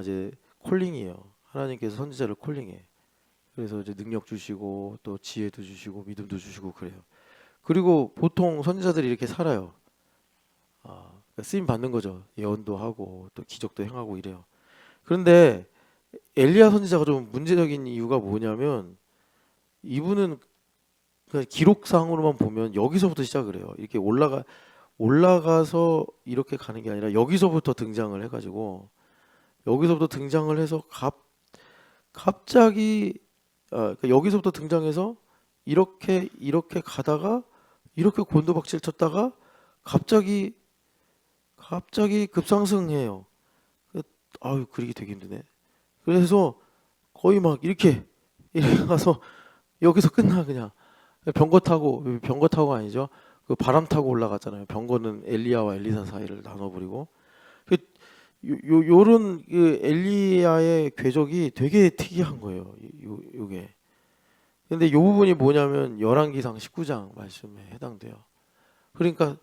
이제 콜링이에요. 하나님께서 선지자를 콜링해. 그래서 이제 능력 주시고 또 지혜도 주시고 믿음도 주시고 그래요. 그리고 보통 선지자들이 이렇게 살아요. 그러니까 쓰임 받는 거죠. 예언도 하고 또 기적도 행하고 이래요. 그런데 엘리야 선지자가 좀 문제적인 이유가 뭐냐면 이분은 그냥 기록상으로만 보면 여기서부터 시작을 해요. 이렇게 올라가서 이렇게 가는 게 아니라 여기서부터 등장을 해가지고 여기서부터 등장을 해서 갑자기 그러니까 여기서부터 등장해서 이렇게 가다가 이렇게 곤두박질 쳤다가 갑자기 급상승해요. 아유 그리기 되게 힘드네. 그래서 거의 막 이렇게 가서 여기서 끝나 그냥 병거 타고 아니죠. 그 바람 타고 올라갔잖아요. 병거는 엘리야와 엘리사 사이를 나눠버리고 그 요런 그 엘리야의 궤적이 되게 특이한 거예요. 요게. 근데 요 부분이 뭐냐면 열왕기상 19장 말씀에 해당돼요. 그러니까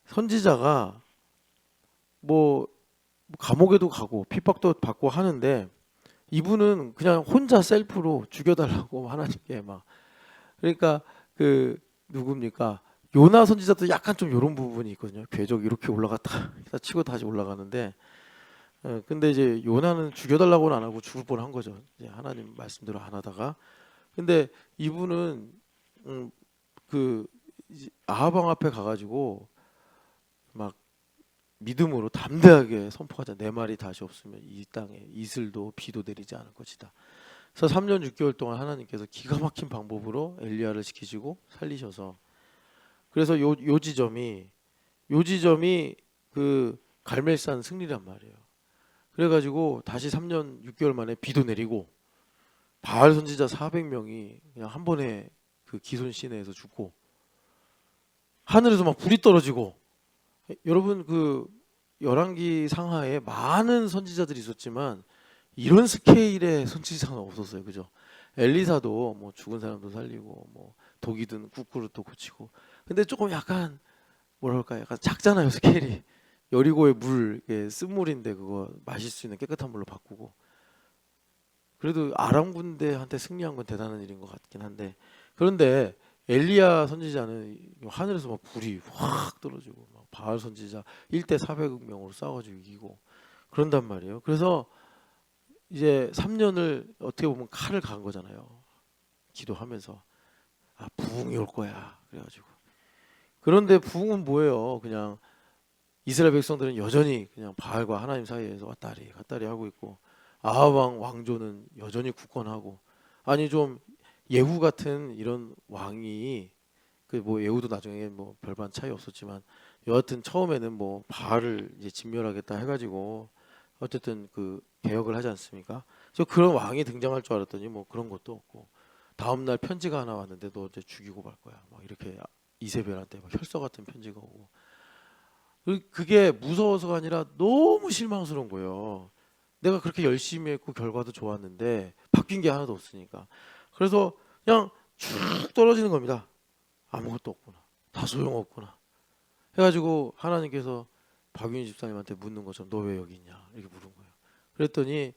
선지자가 뭐 감옥에도 가고 핍박도 받고 하는데 이분은 그냥 혼자 셀프로 죽여달라고 하나님께 막 그러니까 그 누굽니까 요나 선지자도 약간 좀 이런 부분이 있거든요. 궤적 이렇게 올라갔다 치고 다시 올라가는데 근데 이제 요나는 죽여달라고는 안 하고 죽을 뻔한 거죠. 이제 하나님 말씀대로 안 하다가 근데 이분은 그 아하방 앞에 가가지고 막 믿음으로 담대하게 선포하자. 내 말이 다시 없으면 이 땅에 이슬도 비도 내리지 않을 것이다. 그래서 3년 6개월 동안 하나님께서 기가 막힌 방법으로 엘리야를 지키시고 살리셔서 그래서 요 지점이 그 갈멜산 승리란 말이에요. 그래가지고 다시 3년 6개월 만에 비도 내리고 바알 선지자 400명이 그냥 한 번에 그 기손 시내에서 죽고 하늘에서 막 불이 떨어지고 여러분 그 열왕기 상하에 많은 선지자들이 있었지만 이런 스케일의 선지자는 없었어요. 그죠? 엘리사도 뭐 죽은 사람도 살리고 뭐 독이 든 국그릇도 고치고 근데 조금 약간 뭐랄까 약간 작잖아요 스케일이 여리고의 물 쓴물인데 그거 마실 수 있는 깨끗한 물로 바꾸고 그래도 아람 군대한테 승리한 건 대단한 일인 것 같긴 한데 그런데 엘리야 선지자는 하늘에서 막 불이 확 떨어지고 막 바알 선지자 1대 400명으로 싸워가지고 이기고 그런단 말이에요. 그래서 이제 3년을 어떻게 보면 칼을 간 거잖아요. 기도하면서 부흥이 올 거야. 그래가지고 그런데 부흥은 뭐예요? 그냥 이스라엘 백성들은 여전히 그냥 바알과 하나님 사이에서 왔다리 갔다리 하고 있고 아합 왕조는 여전히 굳건하고 아니 좀 예후 같은 이런 왕이 그 뭐 예후도 나중에 뭐 별반 차이 없었지만 여하튼 처음에는 뭐 바알을 이제 진멸하겠다 해가지고 어쨌든 그 개혁을 하지 않습니까? 저 그런 왕이 등장할 줄 알았더니 뭐 그런 것도 없고 다음 날 편지가 하나 왔는데 너 이제 죽이고 말 거야. 막 이렇게 이세벨한테 막 혈서 같은 편지가 오고 그게 무서워서가 아니라 너무 실망스러운 거예요. 내가 그렇게 열심히 했고 결과도 좋았는데 바뀐 게 하나도 없으니까. 그래서 그냥 쭉 떨어지는 겁니다. 아무것도 없구나. 다 소용없구나. 해가지고 하나님께서 박윤희 집사님한테 묻는 것처럼 너 왜 여기 있냐 이렇게 물은 거예요. 그랬더니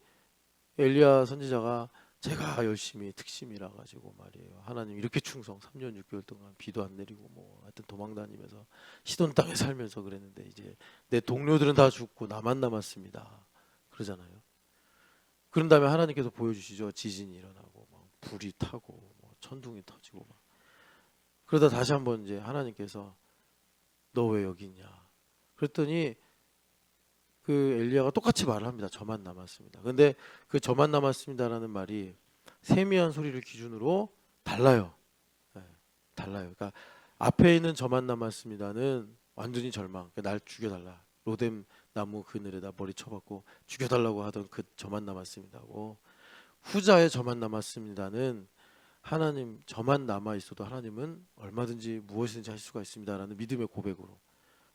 엘리야 선지자가 제가 열심히 특심이라 가지고 말이에요. 하나님 이렇게 충성 3년 6개월 동안 비도 안 내리고 뭐 하여튼 도망 다니면서 시돈 땅에 살면서 그랬는데 이제 내 동료들은 다 죽고 나만 남았습니다. 그러잖아요. 그런 다음에 하나님께서 보여주시죠. 지진이 일어나고 막 불이 타고 뭐 천둥이 터지고 막 그러다 다시 한번 이제 하나님께서 너 왜 여기 있냐 그랬더니 그 엘리야가 똑같이 말을 합니다. 저만 남았습니다. 근데 그 저만 남았습니다라는 말이 세미한 소리를 기준으로 달라요. 네, 달라요. 그러니까 앞에 있는 저만 남았습니다는 완전히 절망. 그러니까 날 죽여달라. 로뎀 나무 그늘에다 머리 쳐박고 죽여달라고 하던 그 저만 남았습니다고. 후자의 저만 남았습니다는 하나님 저만 남아 있어도 하나님은 얼마든지 무엇이든지 하실 수가 있습니다라는 믿음의 고백으로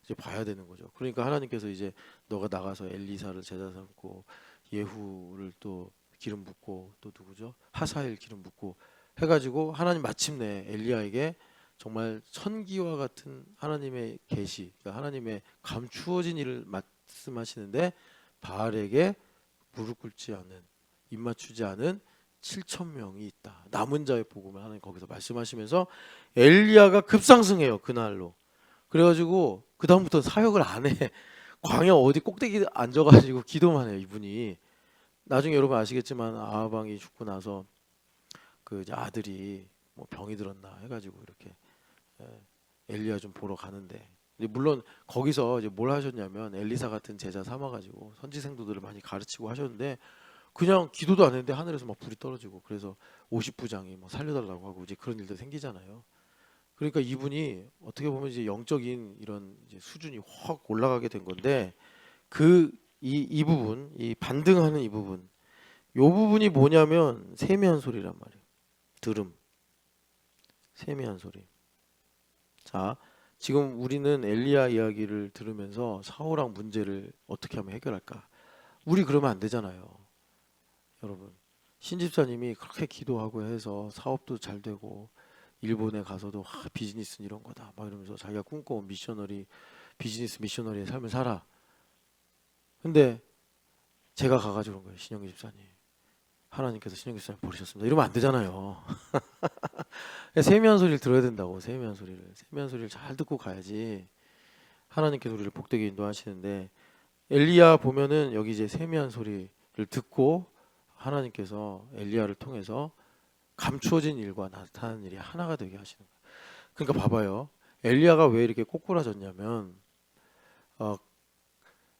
이제 봐야 되는 거죠. 그러니까 하나님께서 이제 너가 나가서 엘리사를 제자 삼고 예후를 또 기름 붓고 또 누구죠? 하사엘 기름 붓고 해가지고 하나님 마침내 엘리야에게 정말 천기와 같은 하나님의 계시, 그러니까 하나님의 감추어진 일을 말씀하시는데 바알에게 무릎 꿇지 않은 입 맞추지 않은 7천 명이 있다. 남은 자의 복음을 하나님 거기서 말씀하시면서 엘리야가 급상승해요 그날로. 그래가지고 그 다음부터 사역을 안 해. 광야 어디 꼭대기 앉아가지고 기도만 해요 이분이. 나중에 여러분 아시겠지만 아하방이 죽고 나서 그 이제 아들이 뭐 병이 들었나 해가지고 이렇게 엘리야 좀 보러 가는데 물론 거기서 이제 뭘 하셨냐면 엘리사 같은 제자 삼아가지고 선지 생도들을 많이 가르치고 하셨는데 그냥 기도도 안 했는데 하늘에서 막 불이 떨어지고 그래서 50부장이 뭐 살려달라고 하고 이제 그런 일도 생기잖아요. 그러니까 이분이 어떻게 보면 이제 영적인 이런 이제 수준이 확 올라가게 된 건데 이 부분, 이 반등하는 이 부분, 요 부분이 뭐냐면 세미한 소리란 말이에요. 들음, 세미한 소리. 자, 지금 우리는 엘리야 이야기를 들으면서 사울왕 문제를 어떻게 하면 해결할까? 우리 그러면 안 되잖아요, 여러분. 신집사님이 그렇게 기도하고 해서 사업도 잘 되고 일본에 가서도 비즈니스는 이런 거다 막 이러면서 자기가 꿈꿔온 미셔너리 비즈니스 미셔너리의 삶을 살아. 근데 제가 가가지고 그런 거예요. 신영기 집사님 하나님께서 신영기 집사님 버리셨습니다 이러면 안 되잖아요. 세미한 소리를 들어야 된다고. 세미한 소리를 잘 듣고 가야지 하나님께서 우리를 복되게 인도하시는데 엘리야 보면은 여기 이제 세미한 소리를 듣고 하나님께서 엘리야를 통해서 감추어진 일과 나타나는 일이 하나가 되게 하시는 거예요. 그러니까 봐봐요. 엘리야가 왜 이렇게 꼬꾸라졌냐면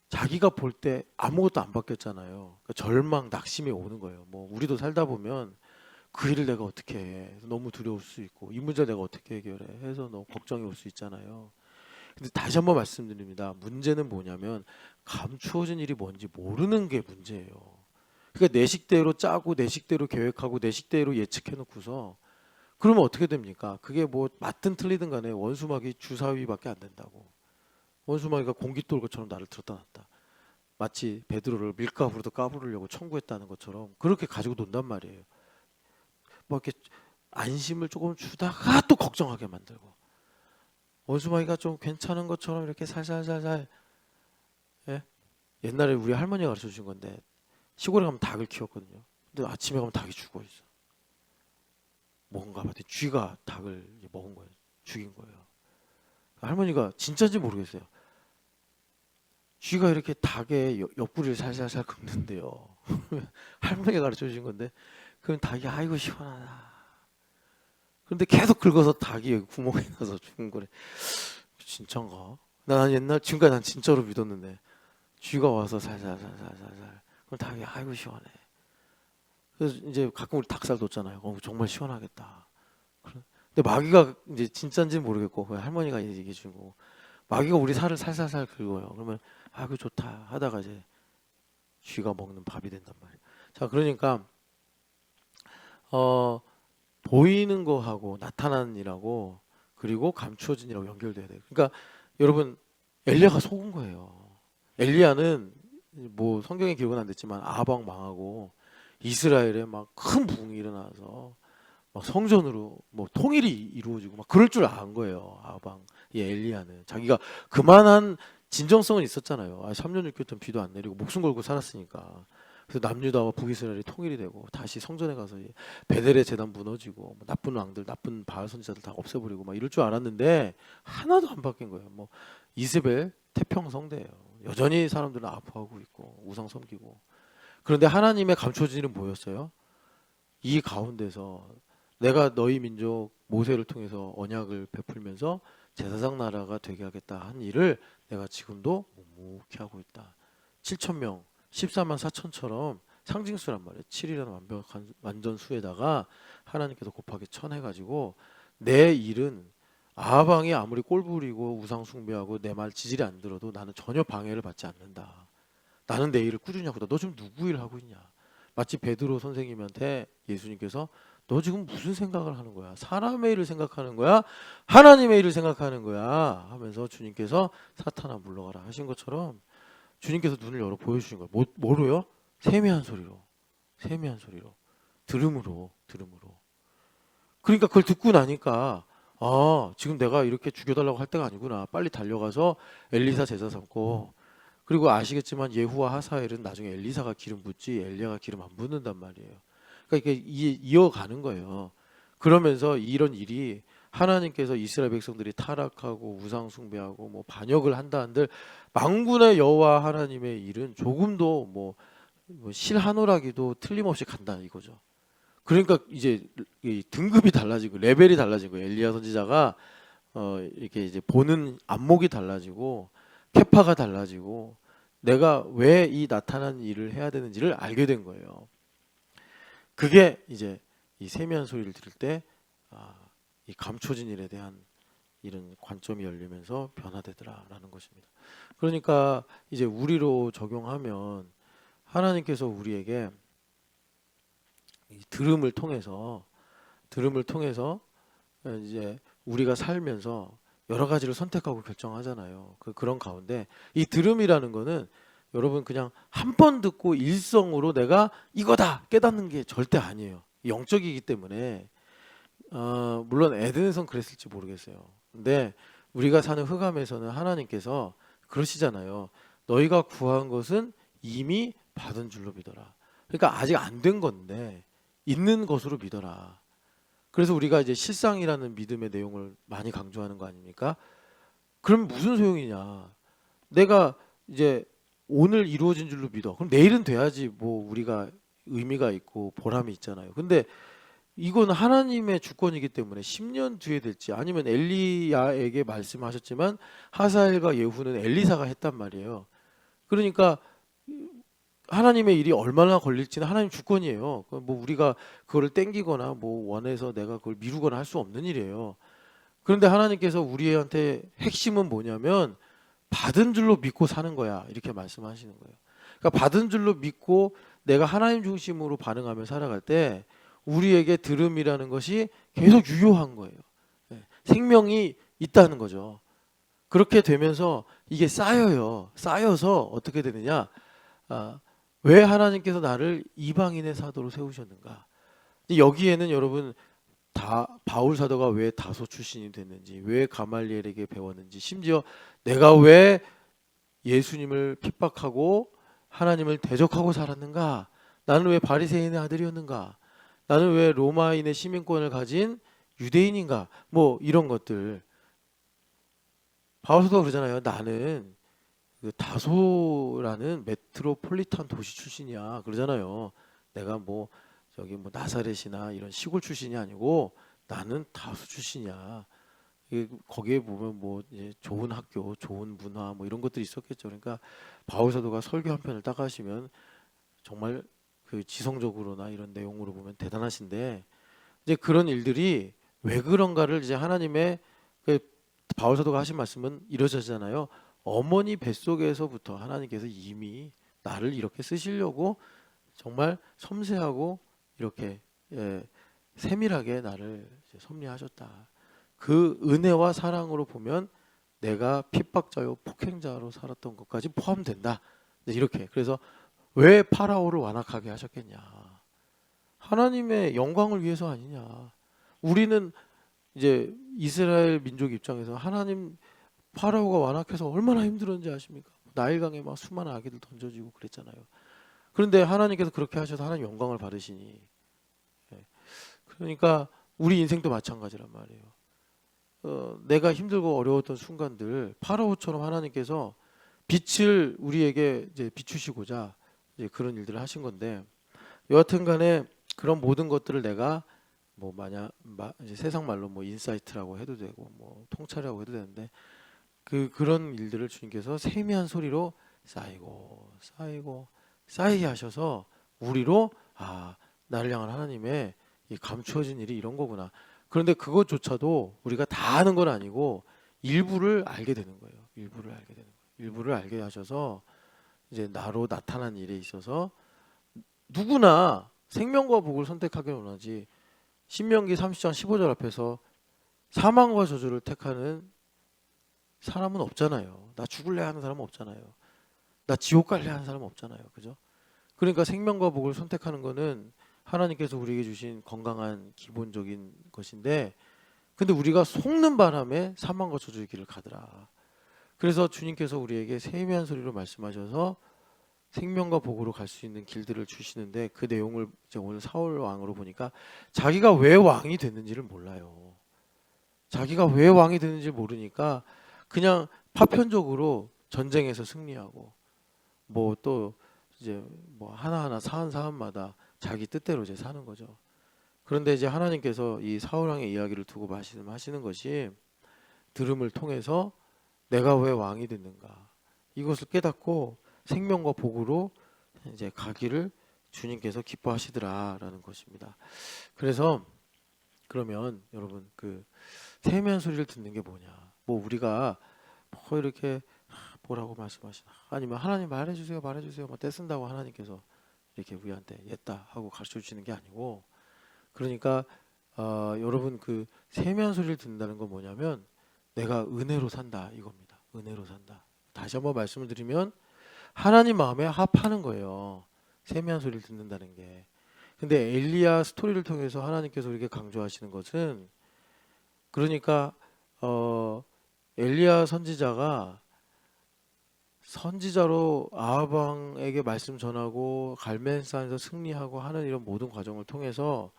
자기가 볼 때 아무것도 안 바뀌었잖아요. 그러니까 절망, 낙심이 오는 거예요. 뭐 우리도 살다 보면 그 일을 내가 어떻게 해? 너무 두려울 수 있고 이 문제 내가 어떻게 해결해? 해서 너무 걱정이 올 수 있잖아요. 근데 다시 한번 말씀드립니다. 문제는 뭐냐면 감추어진 일이 뭔지 모르는 게 문제예요. 그러니까 내 식대로 짜고 내 식대로 계획하고 내 식대로 예측해 놓고서 그러면 어떻게 됩니까? 그게 뭐 맞든 틀리든 간에 원수막이 주사위밖에 안 된다고. 원수막이가 공기 돌 것처럼 나를 들었다 놨다. 마치 베드로를 밀가부로도 까부르려고 청구했다는 것처럼 그렇게 가지고 논단 말이에요. 뭐 이렇게 안심을 조금 주다가 또 걱정하게 만들고 원수마이가 좀 괜찮은 것처럼 이렇게 살살살살. 예? 옛날에 우리 할머니가 가르쳐 주신 건데 시골에 가면 닭을 키웠거든요. 근데 아침에 가면 닭이 죽어 있어. 뭔가 봤더니 쥐가 닭을 먹은 거예요. 죽인 거예요. 할머니가 진짜인지 모르겠어요. 쥐가 이렇게 닭의 옆구리를 살살살 긁는데요. 할머니가 가르쳐 주신 건데 그럼 닭이 아이고 시원하다. 그런데 계속 긁어서 닭이 여기 구멍에 나서 죽은 거래. 진짠가? 난 옛날 지금까지 난 진짜로 믿었는데 쥐가 와서 살살살살살살 그럼 닭이 아이고 시원해. 그래서 이제 가끔 우리 닭살 뒀잖아요. 정말 시원하겠다. 근데 마귀가 이제 진짜인지는 모르겠고 그 할머니가 얘기해 주고 마귀가 우리 살을 살살살 긁어요. 그러면 아이고 좋다 하다가 이제 쥐가 먹는 밥이 된단 말이에요. 자, 그러니까 보이는 거하고 나타나는 일하고 그리고 감추어진 일하고 연결돼야 돼요. 그러니까 여러분 엘리야가 속은 거예요. 엘리야는 뭐 성경에 기록은 안 됐지만 아합 망하고 이스라엘에 막 큰 부흥이 일어나서 막 성전으로 뭐 통일이 이루어지고 막 그럴 줄 안 거예요. 아방 이 엘리야는 자기가 그만한 진정성은 있었잖아요. 3년 6개월 동안 비도 안 내리고 목숨 걸고 살았으니까. 그래서 남유다와 북이스라엘이 통일이 되고 다시 성전에 가서 베델의 제단 무너지고 뭐 나쁜 왕들, 나쁜 바알 선지자들 다 없애버리고 막 이럴 줄 알았는데 하나도 안 바뀐 거예요. 뭐 이스벨 태평성대예요. 여전히 사람들은 아파하고 있고 우상 섬기고. 그런데 하나님의 감춰진 일은 뭐였어요? 이 가운데서 내가 너희 민족 모세를 통해서 언약을 베풀면서 제사장 나라가 되게 하겠다 한 일을 내가 지금도 묵묵히 하고 있다. 7천 명, 14만 4천처럼 상징수란 말이에요. 7이라는 완벽한 완전 수에다가 하나님께서 곱하기 1000 해가지고 내 일은 아방이 아무리 꼴부리고 우상 숭배하고 내 말 지질이 안 들어도 나는 전혀 방해를 받지 않는다. 나는 내 일을 꾸준히 하고 있다. 너 지금 누구 일을 하고 있냐? 마치 베드로 선생님한테 예수님께서 너 지금 무슨 생각을 하는 거야? 사람의 일을 생각하는 거야? 하나님의 일을 생각하는 거야? 하면서 주님께서 사탄아 물러가라 하신 것처럼 주님께서 눈을 열어 보여주신 거예요. 뭐로요? 세미한 소리로. 세미한 소리로. 들음으로. 그러니까 그걸 듣고 나니까 지금 내가 이렇게 죽여달라고 할 때가 아니구나. 빨리 달려가서 엘리사 제사 삼고 그리고 아시겠지만 예후와 하사엘은 나중에 엘리사가 기름 붓지 엘리야가 기름 안 붓는단 말이에요. 그러니까 이게 이어가는 거예요. 그러면서 이런 일이 하나님께서 이스라엘 백성들이 타락하고 우상 숭배하고 뭐 반역을 한다 한들 만군의 여호와 하나님의 일은 조금도 뭐 실하노라기도 틀림없이 간다 이거죠. 그러니까 이제 이 등급이 달라지고 레벨이 달라진 거예요. 엘리야 선지자가 이렇게 이제 보는 안목이 달라지고 캐파가 달라지고 내가 왜 이 나타난 일을 해야 되는지를 알게 된 거예요. 그게 이제 이 세미한 소리를 들을 때 이 감춰진 일에 대한 이런 관점이 열리면서 변화되더라라는 것입니다. 그러니까 이제 우리로 적용하면 하나님께서 우리에게 이 들음을 통해서 이제 우리가 살면서 여러 가지를 선택하고 결정하잖아요. 그런 가운데 이 들음이라는 거는 여러분 그냥 한 번 듣고 일성으로 내가 이거다 깨닫는 게 절대 아니에요. 영적이기 때문에 물론 에덴에선 그랬을지 모르겠어요. 근데 우리가 사는 흑암에서는 하나님께서 그러시잖아요. 너희가 구한 것은 이미 받은 줄로 믿어라. 그러니까 아직 안 된 건데 있는 것으로 믿어라. 그래서 우리가 이제 실상이라는 믿음의 내용을 많이 강조하는 거 아닙니까? 그럼 무슨 소용이냐? 내가 이제 오늘 이루어진 줄로 믿어. 그럼 내일은 돼야지 뭐 우리가 의미가 있고 보람이 있잖아요. 근데 이건 하나님의 주권이기 때문에 10년 뒤에 될지 아니면 엘리야에게 말씀하셨지만 하사엘과 예후는 엘리사가 했단 말이에요. 그러니까 하나님의 일이 얼마나 걸릴지는 하나님 주권이에요. 뭐 우리가 그거를 땡기거나 뭐 원해서 내가 그걸 미루거나 할 수 없는 일이에요. 그런데 하나님께서 우리한테 핵심은 뭐냐면 받은 줄로 믿고 사는 거야. 이렇게 말씀하시는 거예요. 그러니까 받은 줄로 믿고 내가 하나님 중심으로 반응하며 살아갈 때 우리에게 들음이라는 것이 계속 유효한 거예요. 생명이 있다는 거죠. 그렇게 되면서 이게 쌓여요. 쌓여서 어떻게 되느냐? 왜 하나님께서 나를 이방인의 사도로 세우셨는가? 여기에는 여러분 다 바울 사도가 왜 다소 출신이 됐는지, 왜 가말리엘에게 배웠는지, 심지어 내가 왜 예수님을 핍박하고 하나님을 대적하고 살았는가? 나는 왜 바리새인의 아들이었는가? 나는 왜 로마인의 시민권을 가진 유대인인가? 뭐 이런 것들. 바울 사도가 그러잖아요. 나는 그 다소라는 메트로폴리탄 도시 출신이야 그러잖아요. 내가 뭐 저기 뭐 나사렛이나 이런 시골 출신이 아니고 나는 다소 출신이야. 거기에 보면 뭐 이제 좋은 학교, 좋은 문화 뭐 이런 것들이 있었겠죠. 그러니까 바울 사도가 설교 한 편을 딱 하시면 정말 그 지성적으로나 이런 내용으로 보면 대단하신데 이제 그런 일들이 왜 그런가를 이제 하나님의 그 바울 사도가 하신 말씀은 이러셨잖아요. 어머니 뱃속에서부터 하나님께서 이미 나를 이렇게 쓰시려고 정말 섬세하고 이렇게 세밀하게 나를 섭리하셨다. 그 은혜와 사랑으로 보면 내가 핍박자요 폭행자로 살았던 것까지 포함된다. 이렇게. 그래서 왜 파라오를 완악하게 하셨겠냐? 하나님의 영광을 위해서 아니냐? 우리는 이제 이스라엘 민족 입장에서 하나님 파라오가 완악해서 얼마나 힘들었는지 아십니까? 나일강에 막 수많은 아기들 던져지고 그랬잖아요. 그런데 하나님께서 그렇게 하셔서 하나님 영광을 받으시니, 그러니까 우리 인생도 마찬가지란 말이에요. 내가 힘들고 어려웠던 순간들 파라오처럼 하나님께서 빛을 우리에게 이제 비추시고자 이제 그런 일들을 하신 건데, 여하튼간에 그런 모든 것들을 내가 뭐 이제 세상 말로 뭐 인사이트라고 해도 되고 뭐 통찰이라고 해도 되는데, 그런 일들을 주님께서 세미한 소리로 쌓이게 하셔서 우리로 나를 향한 하나님의 이 감추어진 일이 이런 거구나. 그런데 그것조차도 우리가 다 아는 건 아니고 일부를 알게 되는 거예요. 일부를 알게 하셔서 이제 나로 나타난 일에 있어서 누구나 생명과 복을 선택하기를 원하지, 신명기 30장 15절 앞에서 사망과 저주를 택하는 사람은 없잖아요. 나 죽을래 하는 사람은 없잖아요. 나 지옥 갈래 하는 사람은 없잖아요. 그죠? 그러니까 생명과 복을 선택하는 거는 하나님께서 우리에게 주신 건강한 기본적인 것인데, 근데 우리가 속는 바람에 사망과 저주의 길을 가더라. 그래서 주님께서 우리에게 세미한 소리로 말씀하셔서 생명과 복으로 갈 수 있는 길들을 주시는데, 그 내용을 이제 오늘 사울 왕으로 보니까 자기가 왜 왕이 됐는지를 몰라요. 자기가 왜 왕이 됐는지 모르니까 그냥 파편적으로 전쟁에서 승리하고 뭐 또 이제 뭐 하나하나 사안마다 자기 뜻대로 이제 사는 거죠. 그런데 이제 하나님께서 이 사울 왕의 이야기를 두고 말씀하시는 것이, 들음을 통해서 내가 왜 왕이 됐는가 이것을 깨닫고 생명과 복으로 이제 가기를 주님께서 기뻐하시더라라는 것입니다. 그래서 그러면 여러분, 그 세미한 소리를 듣는 게 뭐냐? 뭐 우리가 뭐 이렇게 뭐라고 말씀하시나, 아니면 하나님 말해주세요 뭐 떼쓴다고 하나님께서 이렇게 우리한테 옛다 하고 가르쳐 주시는 게 아니고, 그러니까 여러분, 그 세미한 소리를 듣는다는 건 뭐냐면 내가 은혜로 산다 이겁니다. 은혜로 산다. 다시 한번 말씀을 드리면 하나님 마음에 합하는 거예요. 세미한 소리를 듣는다는 게. 근데 엘리야 스토리를 통해서 하나님께서 우리에게 강조하시는 것은, 그러니까 엘리야 선지자가 선지자로 아합 왕에게 말씀 전하고 갈멜산에서 승리하고 하는 이런 모든 과정을 통해서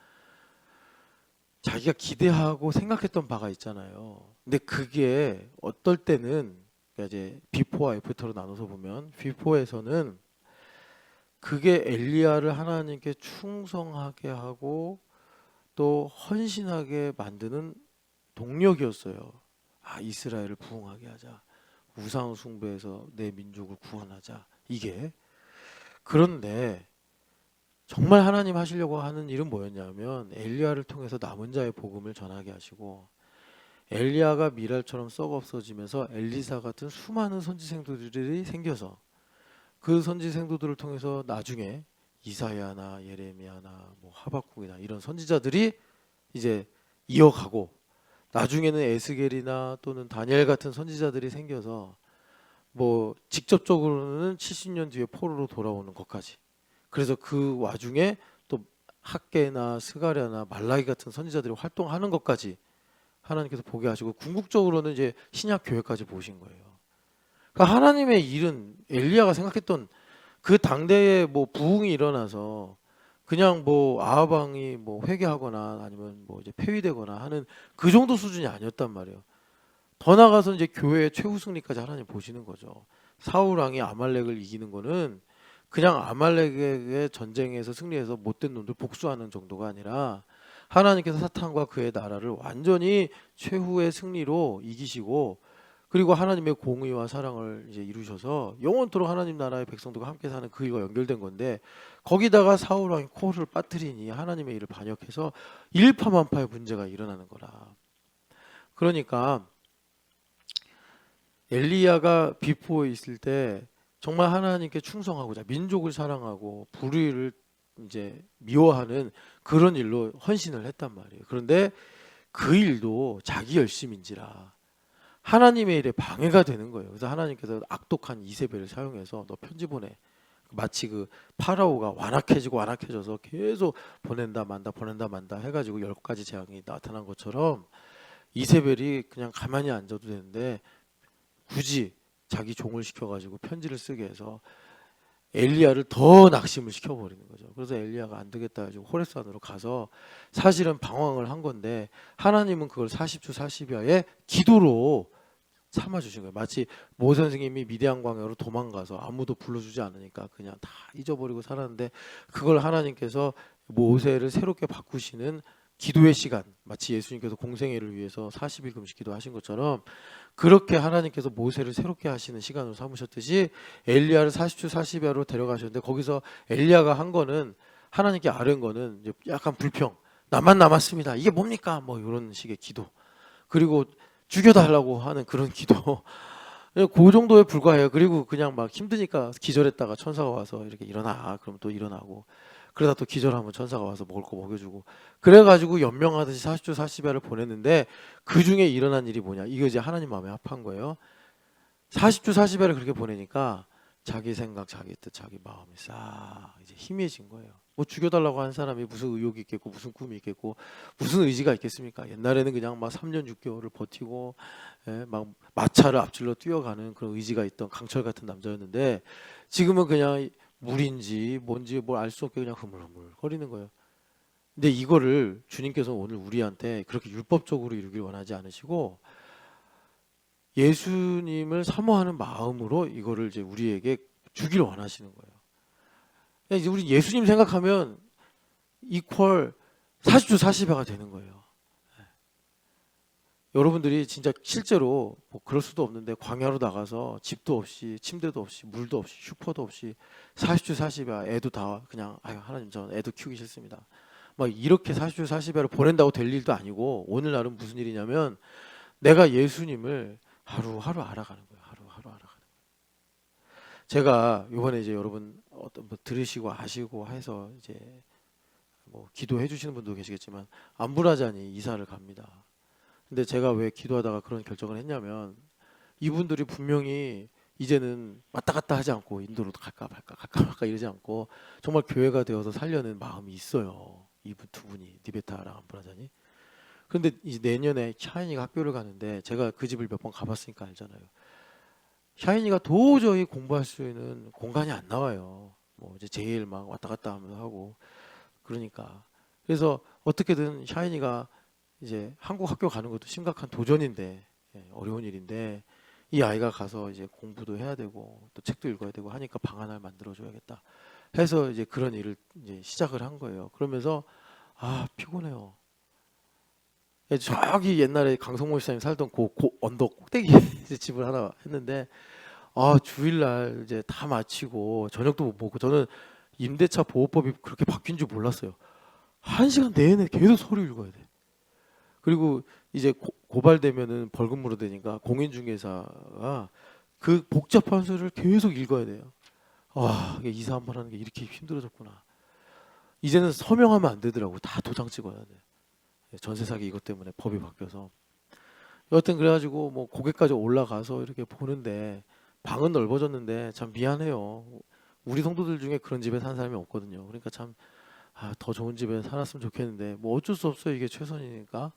자기가 기대하고 생각했던 바가 있잖아요. 근데 그게 어떨 때는, 그러니까 이제 비포와 애프터로 나눠서 보면, 비포에서는 그게 엘리야를 하나님께 충성하게 하고 또 헌신하게 만드는 동력이었어요. 이스라엘을 부흥하게 하자, 우상 숭배에서 내 민족을 구원하자, 이게. 그런데 정말 하나님 하시려고 하는 일은 뭐였냐면 엘리야를 통해서 남은 자의 복음을 전하게 하시고, 엘리야가 미랄처럼 썩어 없어지면서 엘리사 같은 수많은 선지생도들이 생겨서 그 선지생도들을 통해서 나중에 이사야나 예레미야나 뭐 하박국이나 이런 선지자들이 이제 이어가고, 나중에는 에스겔이나 또는 다니엘 같은 선지자들이 생겨서 뭐 직접적으로는 70년 뒤에 포로로 돌아오는 것까지. 그래서 그 와중에 또 학개나 스가랴나 말라기 같은 선지자들이 활동하는 것까지 하나님께서 보게 하시고, 궁극적으로는 이제 신약 교회까지 보신 거예요. 그러니까 하나님의 일은 엘리야가 생각했던 그 당대에 뭐 부흥이 일어나서 그냥 뭐 아합 왕이 뭐 회개하거나 아니면 뭐 이제 폐위되거나 하는 그 정도 수준이 아니었단 말이에요. 더 나가서 이제 교회의 최후 승리까지 하나님 보시는 거죠. 사울 왕이 아말렉을 이기는 거는 그냥 아말렉의 전쟁에서 승리해서 못된 놈들 복수하는 정도가 아니라, 하나님께서 사탄과 그의 나라를 완전히 최후의 승리로 이기시고, 그리고 하나님의 공의와 사랑을 이제 이루셔서 영원토록 하나님 나라의 백성들과 함께 사는 그 일과 연결된 건데, 거기다가 사울 왕이 코를 빠뜨리니 하나님의 일을 반역해서 일파만파의 문제가 일어나는 거라. 그러니까 엘리야가 비포에 있을 때 정말 하나님께 충성하고자 민족을 사랑하고 불의를 이제 미워하는 그런 일로 헌신을 했단 말이에요. 그런데 그 일도 자기 열심인지라 하나님의 일에 방해가 되는 거예요. 그래서 하나님께서 악독한 이세벨을 사용해서 너 편지 보내. 마치 그 파라오가 완악해지고 완악해져서 계속 보낸다 만다 보낸다 만다 해가지고 10가지 재앙이 나타난 것처럼 이세벨이 그냥 가만히 앉아도 되는데 굳이 자기 종을 시켜가지고 편지를 쓰게 해서 엘리야를 더 낙심을 시켜버리는 거죠. 그래서 엘리야가 안 되겠다 해가지고 호렙산으로 가서 사실은 방황을 한 건데 하나님은 그걸 40주 40야의 기도로 참아주신 거예요. 마치 모 선생님이 미디안 광야로 도망가서 아무도 불러주지 않으니까 그냥 다 잊어버리고 살았는데 그걸 하나님께서 모세를 새롭게 바꾸시는 기도의 시간, 마치 예수님께서 공생애를 위해서 40일 금식 기도하신 것처럼 그렇게 하나님께서 모세를 새롭게 하시는 시간으로 삼으셨듯이 엘리야를 40주 40야로 데려가셨는데 거기서 엘리야가 한 거는 하나님께 아뢰은 거는 이제 약간 불평, 나만 남았습니다. 이게 뭡니까? 뭐 이런 식의 기도. 그리고 죽여달라고 하는 그런 기도. 그 정도에 불과해요. 그리고 그냥 막 힘드니까 기절했다가 천사가 와서 이렇게 일어나. 그럼 또 일어나고. 그러다 또 기절하면 천사가 와서 먹을 거 먹여주고. 그래가지고 연명하듯이 40주 40야를 보냈는데 그 중에 일어난 일이 뭐냐. 이거 이제 하나님 마음에 합한 거예요. 40주 40야를 그렇게 보내니까 자기 생각, 자기 뜻, 자기 마음이 싹 이제 희미해진 거예요. 뭐 죽여달라고 하는 사람이 무슨 의욕이 있겠고 무슨 꿈이 있겠고 무슨 의지가 있겠습니까? 옛날에는 그냥 막 3년 6개월을 버티고 막 마차를 앞질러 뛰어가는 그런 의지가 있던 강철 같은 남자였는데 지금은 그냥 물인지 뭔지 뭘 알 수 없게 그냥 흐물흐물 거리는 거예요. 근데 이거를 주님께서 오늘 우리한테 그렇게 율법적으로 이루길 원하지 않으시고 예수님을 사모하는 마음으로 이거를 이제 우리에게 주길 원하시는 거예요. 이제 우리 예수님 생각하면 이퀄 40주 40야가 되는 거예요. 여러분들이 진짜 실제로 뭐 그럴 수도 없는데 광야로 나가서 집도 없이 침대도 없이 물도 없이 슈퍼도 없이 40주 40야 애도 다 그냥 아유 하나님 저 애도 키우기 싫습니다. 막 이렇게 40주 40야를 보낸다고 될 일도 아니고 오늘날은 무슨 일이냐면 내가 예수님을 하루하루 알아가는 거예요. 하루하루 알아가는 거예요. 제가 이번에 이제 여러분 어떤 뭐 들으시고 아시고 해서 이제 뭐 기도해 주시는 분도 계시겠지만 안부라자니 이사를 갑니다. 근데 제가 왜 기도하다가 그런 결정을 했냐면 이분들이 분명히 이제는 왔다 갔다 하지 않고 인도로 갈까 말까 갈까 말까 이러지 않고 정말 교회가 되어서 살려는 마음이 있어요. 이분 두 분이 니베타랑 안부라자니. 그런데 이제 내년에 샤이니가 학교를 가는데 제가 그 집을 몇 번 가봤으니까 알잖아요. 샤이니가 도저히 공부할 수 있는 공간이 안 나와요. 뭐 이제 제일 막 왔다 갔다 하면서 하고 그러니까 그래서 어떻게든 샤이니가 이제 한국 학교 가는 것도 심각한 도전인데 어려운 일인데 이 아이가 가서 이제 공부도 해야 되고 또 책도 읽어야 되고 하니까 방 하나를 만들어줘야겠다 해서 이제 그런 일을 이제 시작을 한 거예요. 그러면서 아 피곤해요. 저기 옛날에 강성모 시장님 살던 그 언덕 꼭대기에 이제 집을 하나 했는데 아 주일날 이제 다 마치고 저녁도 못 먹고 저는 임대차 보호법이 그렇게 바뀐 줄 몰랐어요. 1시간 내내 계속 서류 읽어야 돼. 그리고 이제 고발되면은 벌금 물어대니까 공인중개사가 그 복잡한 서류를 계속 읽어야 돼요. 아 이게 이사 한 번 하는 게 이렇게 힘들어졌구나. 이제는 서명하면 안 되더라고. 다 도장 찍어야 돼. 전세 사기 이것 때문에 법이 바뀌어서 여하튼 그래가지고 뭐 고개까지 올라가서 이렇게 보는데 방은 넓어졌는데 참 미안해요. 우리 성도들 중에 그런 집에 산 사람이 없거든요. 그러니까 참 더 좋은 집에 살았으면 좋겠는데 뭐 어쩔 수 없어요. 이게 최선이니까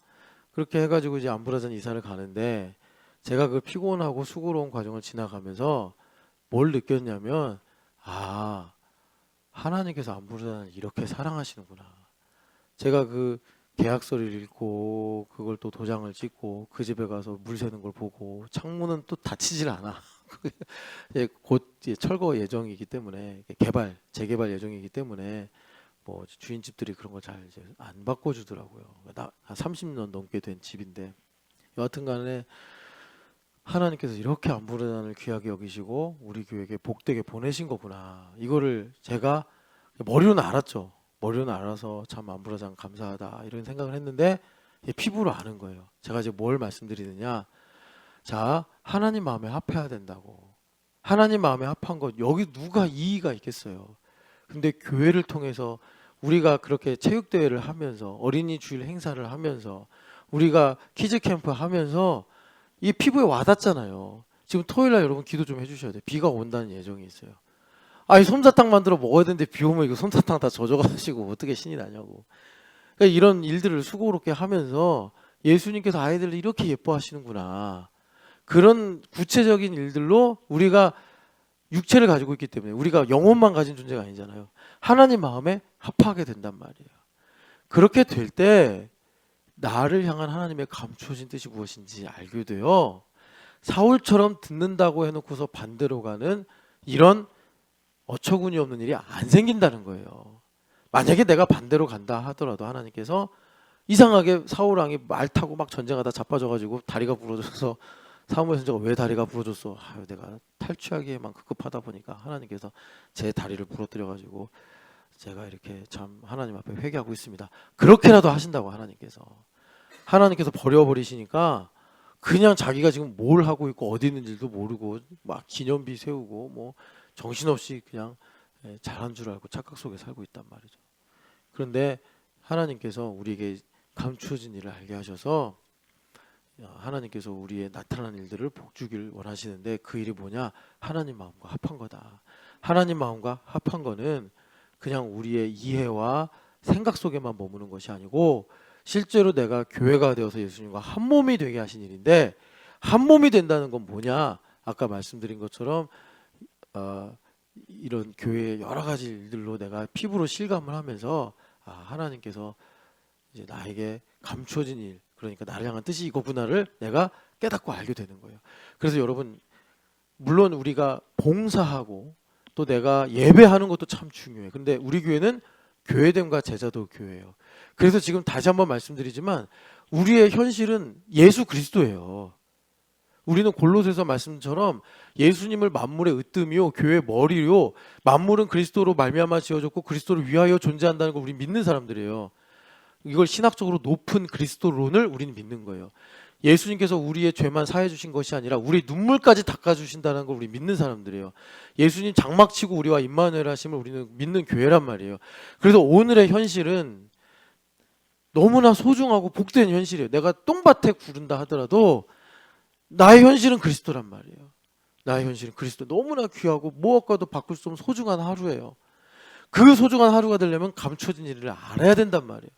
그렇게 해가지고 이제 안부라전 이사를 가는데 제가 그 피곤하고 수고로운 과정을 지나가면서 뭘 느꼈냐면 아 하나님께서 안부라전을 이렇게 사랑하시는구나. 제가 그 계약서를 읽고 그걸 또 도장을 찍고 그 집에 가서 물 새는 걸 보고 창문은 또 닫히질 않아. 곧 철거 예정이기 때문에 재개발 예정이기 때문에 뭐 주인집들이 그런 걸 잘 이제 안 바꿔주더라고요. 한 30년 넘게 된 집인데 여하튼간에 하나님께서 이렇게 안부라전을 귀하게 여기시고 우리 교회에 복되게 보내신 거구나. 이거를 제가 머리로는 알았죠. 머리로는 알아서 참 안부라전 감사하다 이런 생각을 했는데 피부로 아는 거예요. 제가 이제 뭘 말씀드리느냐. 자, 하나님 마음에 합해야 된다고. 하나님 마음에 합한 것 여기 누가 이의가 있겠어요. 근데 교회를 통해서 우리가 그렇게 체육대회를 하면서 어린이 주일 행사를 하면서 우리가 키즈 캠프 하면서 이 피부에 와닿잖아요. 지금 토요일날 여러분 기도 좀 해주셔야 돼요. 비가 온다는 예정이 있어요. 아이 솜사탕 만들어 먹어야 되는데 비 오면 이거 솜사탕 다 젖어가지고 어떻게 신이 나냐고. 그러니까 이런 일들을 수고롭게 하면서 예수님께서 아이들을 이렇게 예뻐하시는구나. 그런 구체적인 일들로 우리가 육체를 가지고 있기 때문에 우리가 영혼만 가진 존재가 아니잖아요. 하나님 마음에 합하게 된단 말이에요. 그렇게 될 때 나를 향한 하나님의 감추어진 뜻이 무엇인지 알게 돼요. 사울처럼 듣는다고 해놓고서 반대로 가는 이런 어처구니 없는 일이 안 생긴다는 거예요. 만약에 내가 반대로 간다 하더라도 하나님께서 이상하게 사울 왕이 말 타고 막 전쟁하다 자빠져가지고 다리가 부러져서 사무엘 선지자가 왜 다리가 부러졌어? 아유, 내가 탈취하기에만 급급하다 보니까 하나님께서 제 다리를 부러뜨려가지고 제가 이렇게 참 하나님 앞에 회개하고 있습니다. 그렇게라도 하신다고 하나님께서 버려버리시니까 그냥 자기가 지금 뭘 하고 있고 어디 있는지도 모르고 막 기념비 세우고 뭐 정신없이 그냥 잘한 줄 알고 착각 속에 살고 있단 말이죠. 그런데 하나님께서 우리에게 감추어진 일을 알게 하셔서 하나님께서 우리의 나타난 일들을 복주기를 원하시는데 그 일이 뭐냐? 하나님 마음과 합한 거다. 하나님 마음과 합한 거는 그냥 우리의 이해와 생각 속에만 머무는 것이 아니고 실제로 내가 교회가 되어서 예수님과 한 몸이 되게 하신 일인데 한 몸이 된다는 건 뭐냐? 아까 말씀드린 것처럼 이런 교회의 여러 가지 일들로 내가 피부로 실감을 하면서 하나님께서 이제 나에게 감추어진 일, 그러니까 나를 향한 뜻이 이거구나를 내가 깨닫고 알게 되는 거예요. 그래서 여러분, 물론 우리가 봉사하고 또 내가 예배하는 것도 참 중요해요. 근데 우리 교회는 교회됨과 제자도 교회예요. 그래서 지금 다시 한번 말씀드리지만 우리의 현실은 예수 그리스도예요. 우리는 골로새서 말씀처럼 예수님을 만물의 으뜸이요 교회의 머리요 만물은 그리스도로 말미암아 지어졌고 그리스도를 위하여 존재한다는 걸 우리 믿는 사람들이에요. 이걸 신학적으로 높은 그리스도론을 우리는 믿는 거예요. 예수님께서 우리의 죄만 사해 주신 것이 아니라 우리 눈물까지 닦아 주신다는 걸 우리 믿는 사람들이에요. 예수님 장막치고 우리와 임마누엘 하심을 우리는 믿는 교회란 말이에요. 그래서 오늘의 현실은 너무나 소중하고 복된 현실이에요. 내가 똥밭에 구른다 하더라도 나의 현실은 그리스도란 말이에요. 나의 현실은 그리스도. 너무나 귀하고 무엇과도 바꿀 수 없는 소중한 하루예요. 그 소중한 하루가 되려면 감춰진 일을 알아야 된단 말이에요.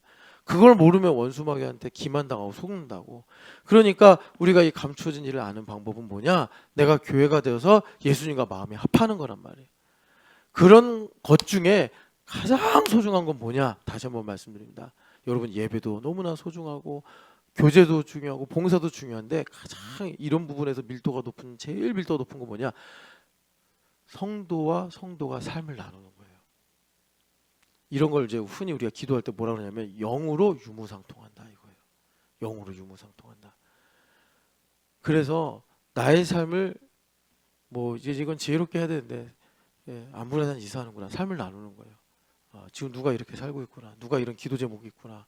그걸 모르면 원수마귀한테 기만당하고 속는다고. 그러니까 우리가 이 감춰진 일을 아는 방법은 뭐냐? 내가 교회가 되어서 예수님과 마음이 합하는 거란 말이에요. 그런 것 중에 가장 소중한 건 뭐냐? 다시 한번 말씀드립니다. 여러분, 예배도 너무나 소중하고 교제도 중요하고 봉사도 중요한데 가장 이런 부분에서 제일 밀도가 높은 건 뭐냐? 성도와 성도가 삶을 나누는 거예요. 이런 걸 이제 흔히 우리가 기도할 때 뭐라 그러냐면 영으로 유무상통한다 이거예요. 영으로 유무상통한다. 그래서 나의 삶을 뭐 이제 이건 지혜롭게 해야 되는데 아무나 난 이사하는구나. 삶을 나누는 거예요. 지금 누가 이렇게 살고 있구나. 누가 이런 기도 제목이 있구나.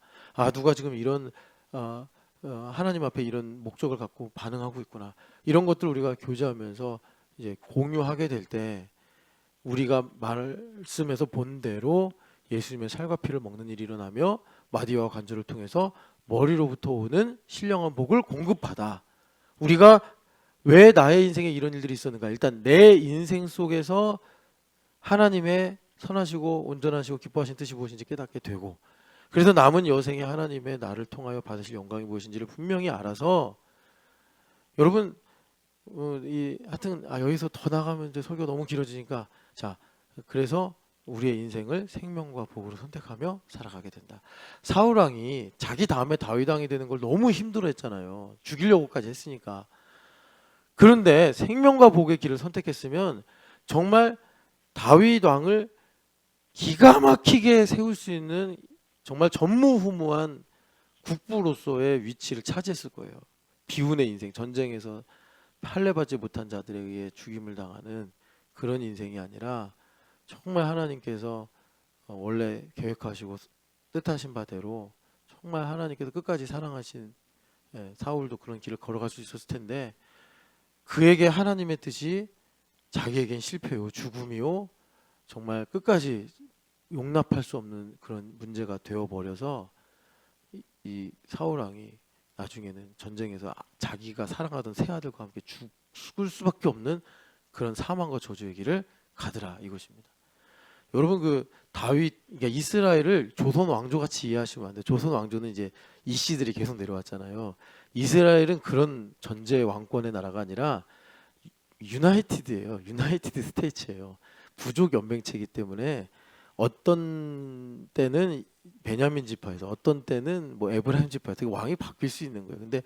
누가 지금 이런 하나님 앞에 이런 목적을 갖고 반응하고 있구나. 이런 것들 우리가 교제하면서 이제 공유하게 될 때 우리가 말씀에서 본 대로 예수님의 살과 피를 먹는 일이 일어나며 마디와 간절을 통해서 머리로부터 오는 신령한 복을 공급하다. 우리가 왜 나의 인생에 이런 일들이 있었는가? 일단 내 인생 속에서 하나님의 선하시고 온전하시고 기뻐하신 뜻이 무엇인지 깨닫게 되고, 그래서 남은 여생에 하나님의 나를 통하여 받으실 영광이 무엇인지를 분명히 알아서 여러분 하여튼 여기서 더 나가면 이제 설교가 너무 길어지니까 그래서 우리의 인생을 생명과 복으로 선택하며 살아가게 된다. 사울 왕이 자기 다음에 다윗 왕이 되는 걸 너무 힘들어했잖아요. 죽이려고까지 했으니까. 그런데 생명과 복의 길을 선택했으면 정말 다윗 왕을 기가 막히게 세울 수 있는 정말 전무후무한 국부로서의 위치를 차지했을 거예요. 비운의 인생, 전쟁에서 할례받지 못한 자들에 의해 죽임을 당하는 그런 인생이 아니라 정말 하나님께서 원래 계획하시고 뜻하신 바대로 정말 하나님께서 끝까지 사랑하신 사울도 그런 길을 걸어갈 수 있었을 텐데 그에게 하나님의 뜻이 자기에겐 실패요, 죽음이요, 정말 끝까지 용납할 수 없는 그런 문제가 되어버려서 이 사울 왕이 나중에는 전쟁에서 자기가 사랑하던 세 아들과 함께 죽을 수밖에 없는 그런 사망과 저주의 길을 가더라 이것입니다. 여러분 그 다윗 그러니까 이스라엘을 조선 왕조 같이 이해하시면 안 돼요. 조선 왕조는 이제 이씨들이 계속 내려왔잖아요. 이스라엘은 그런 전제 왕권의 나라가 아니라 유나이티드예요. 유나이티드 스테이츠예요. 부족 연맹체이기 때문에 어떤 때는 베냐민 지파에서 어떤 때는 뭐 에브라임 지파에서 왕이 바뀔 수 있는 거예요. 근데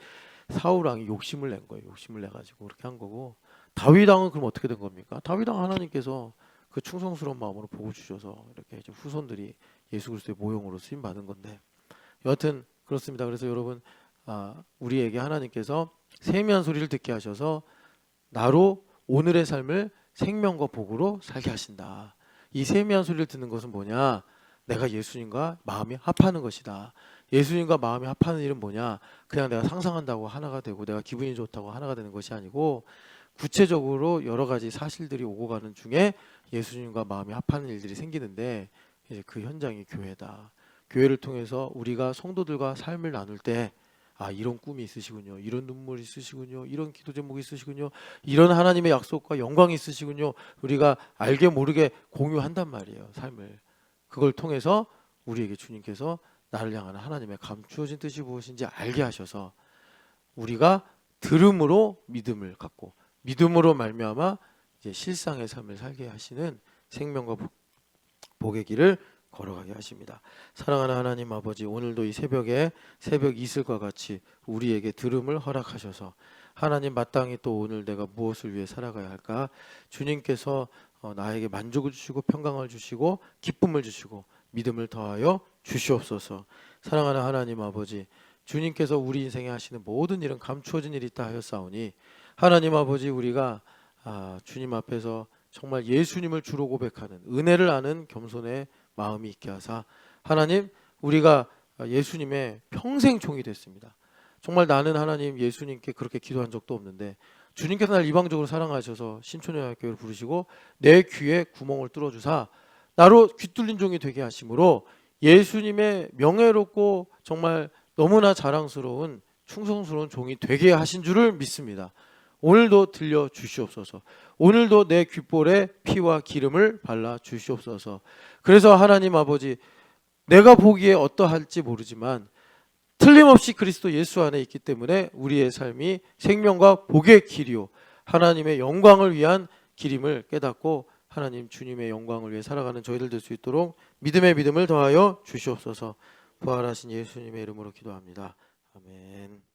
사울 왕이 욕심을 낸 거예요. 욕심을 내 가지고 그렇게 한 거고 다윗 왕은 그럼 어떻게 된 겁니까? 다윗 왕 하나님께서 그 충성스러운 마음으로 복을 주셔서 이렇게 이제 후손들이 예수 그리스도의 모형으로 쓰임 받은 건데 여하튼 그렇습니다. 그래서 여러분 우리에게 하나님께서 세미한 소리를 듣게 하셔서 나로 오늘의 삶을 생명과 복으로 살게 하신다. 이 세미한 소리를 듣는 것은 뭐냐? 내가 예수님과 마음이 합하는 것이다. 예수님과 마음이 합하는 일은 뭐냐? 그냥 내가 상상한다고 하나가 되고 내가 기분이 좋다고 하나가 되는 것이 아니고 구체적으로 여러 가지 사실들이 오고 가는 중에 예수님과 마음이 합하는 일들이 생기는데 이제 그 현장이 교회다. 교회를 통해서 우리가 성도들과 삶을 나눌 때 이런 꿈이 있으시군요. 이런 눈물이 있으시군요. 이런 기도 제목이 있으시군요. 이런 하나님의 약속과 영광이 있으시군요. 우리가 알게 모르게 공유한단 말이에요. 삶을. 그걸 통해서 우리에게 주님께서 나를 향하는 하나님의 감추어진 뜻이 무엇인지 알게 하셔서 우리가 들음으로 믿음을 갖고 믿음으로 말미암아 이제 실상의 삶을 살게 하시는 생명과 복의 길을 걸어가게 하십니다. 사랑하는 하나님 아버지, 오늘도 이 새벽에 새벽 이슬과 같이 우리에게 들음을 허락하셔서 하나님 마땅히 또 오늘 내가 무엇을 위해 살아가야 할까? 주님께서 나에게 만족을 주시고 평강을 주시고 기쁨을 주시고 믿음을 더하여 주시옵소서. 사랑하는 하나님 아버지, 주님께서 우리 인생에 하시는 모든 일은 감추어진 일이 있다 하였사오니 하나님 아버지 우리가 주님 앞에서 정말 예수님을 주로 고백하는 은혜를 아는 겸손의 마음이 있게 하사 하나님 우리가 예수님의 평생 종이 됐습니다. 정말 나는 하나님 예수님께 그렇게 기도한 적도 없는데 주님께서 날 이방적으로 사랑하셔서 신촌여학교를 부르시고 내 귀에 구멍을 뚫어주사 나로 귀 뚫린 종이 되게 하심으로 예수님의 명예롭고 정말 너무나 자랑스러운 충성스러운 종이 되게 하신 줄을 믿습니다. 오늘도 들려 주시옵소서. 오늘도 내 귓볼에 피와 기름을 발라 주시옵소서. 그래서 하나님 아버지 내가 보기에 어떠할지 모르지만 틀림없이 그리스도 예수 안에 있기 때문에 우리의 삶이 생명과 복의 길이요 하나님의 영광을 위한 길임을 깨닫고 하나님 주님의 영광을 위해 살아가는 저희들 될 수 있도록 믿음의 믿음을 더하여 주시옵소서. 부활하신 예수님의 이름으로 기도합니다. 아멘.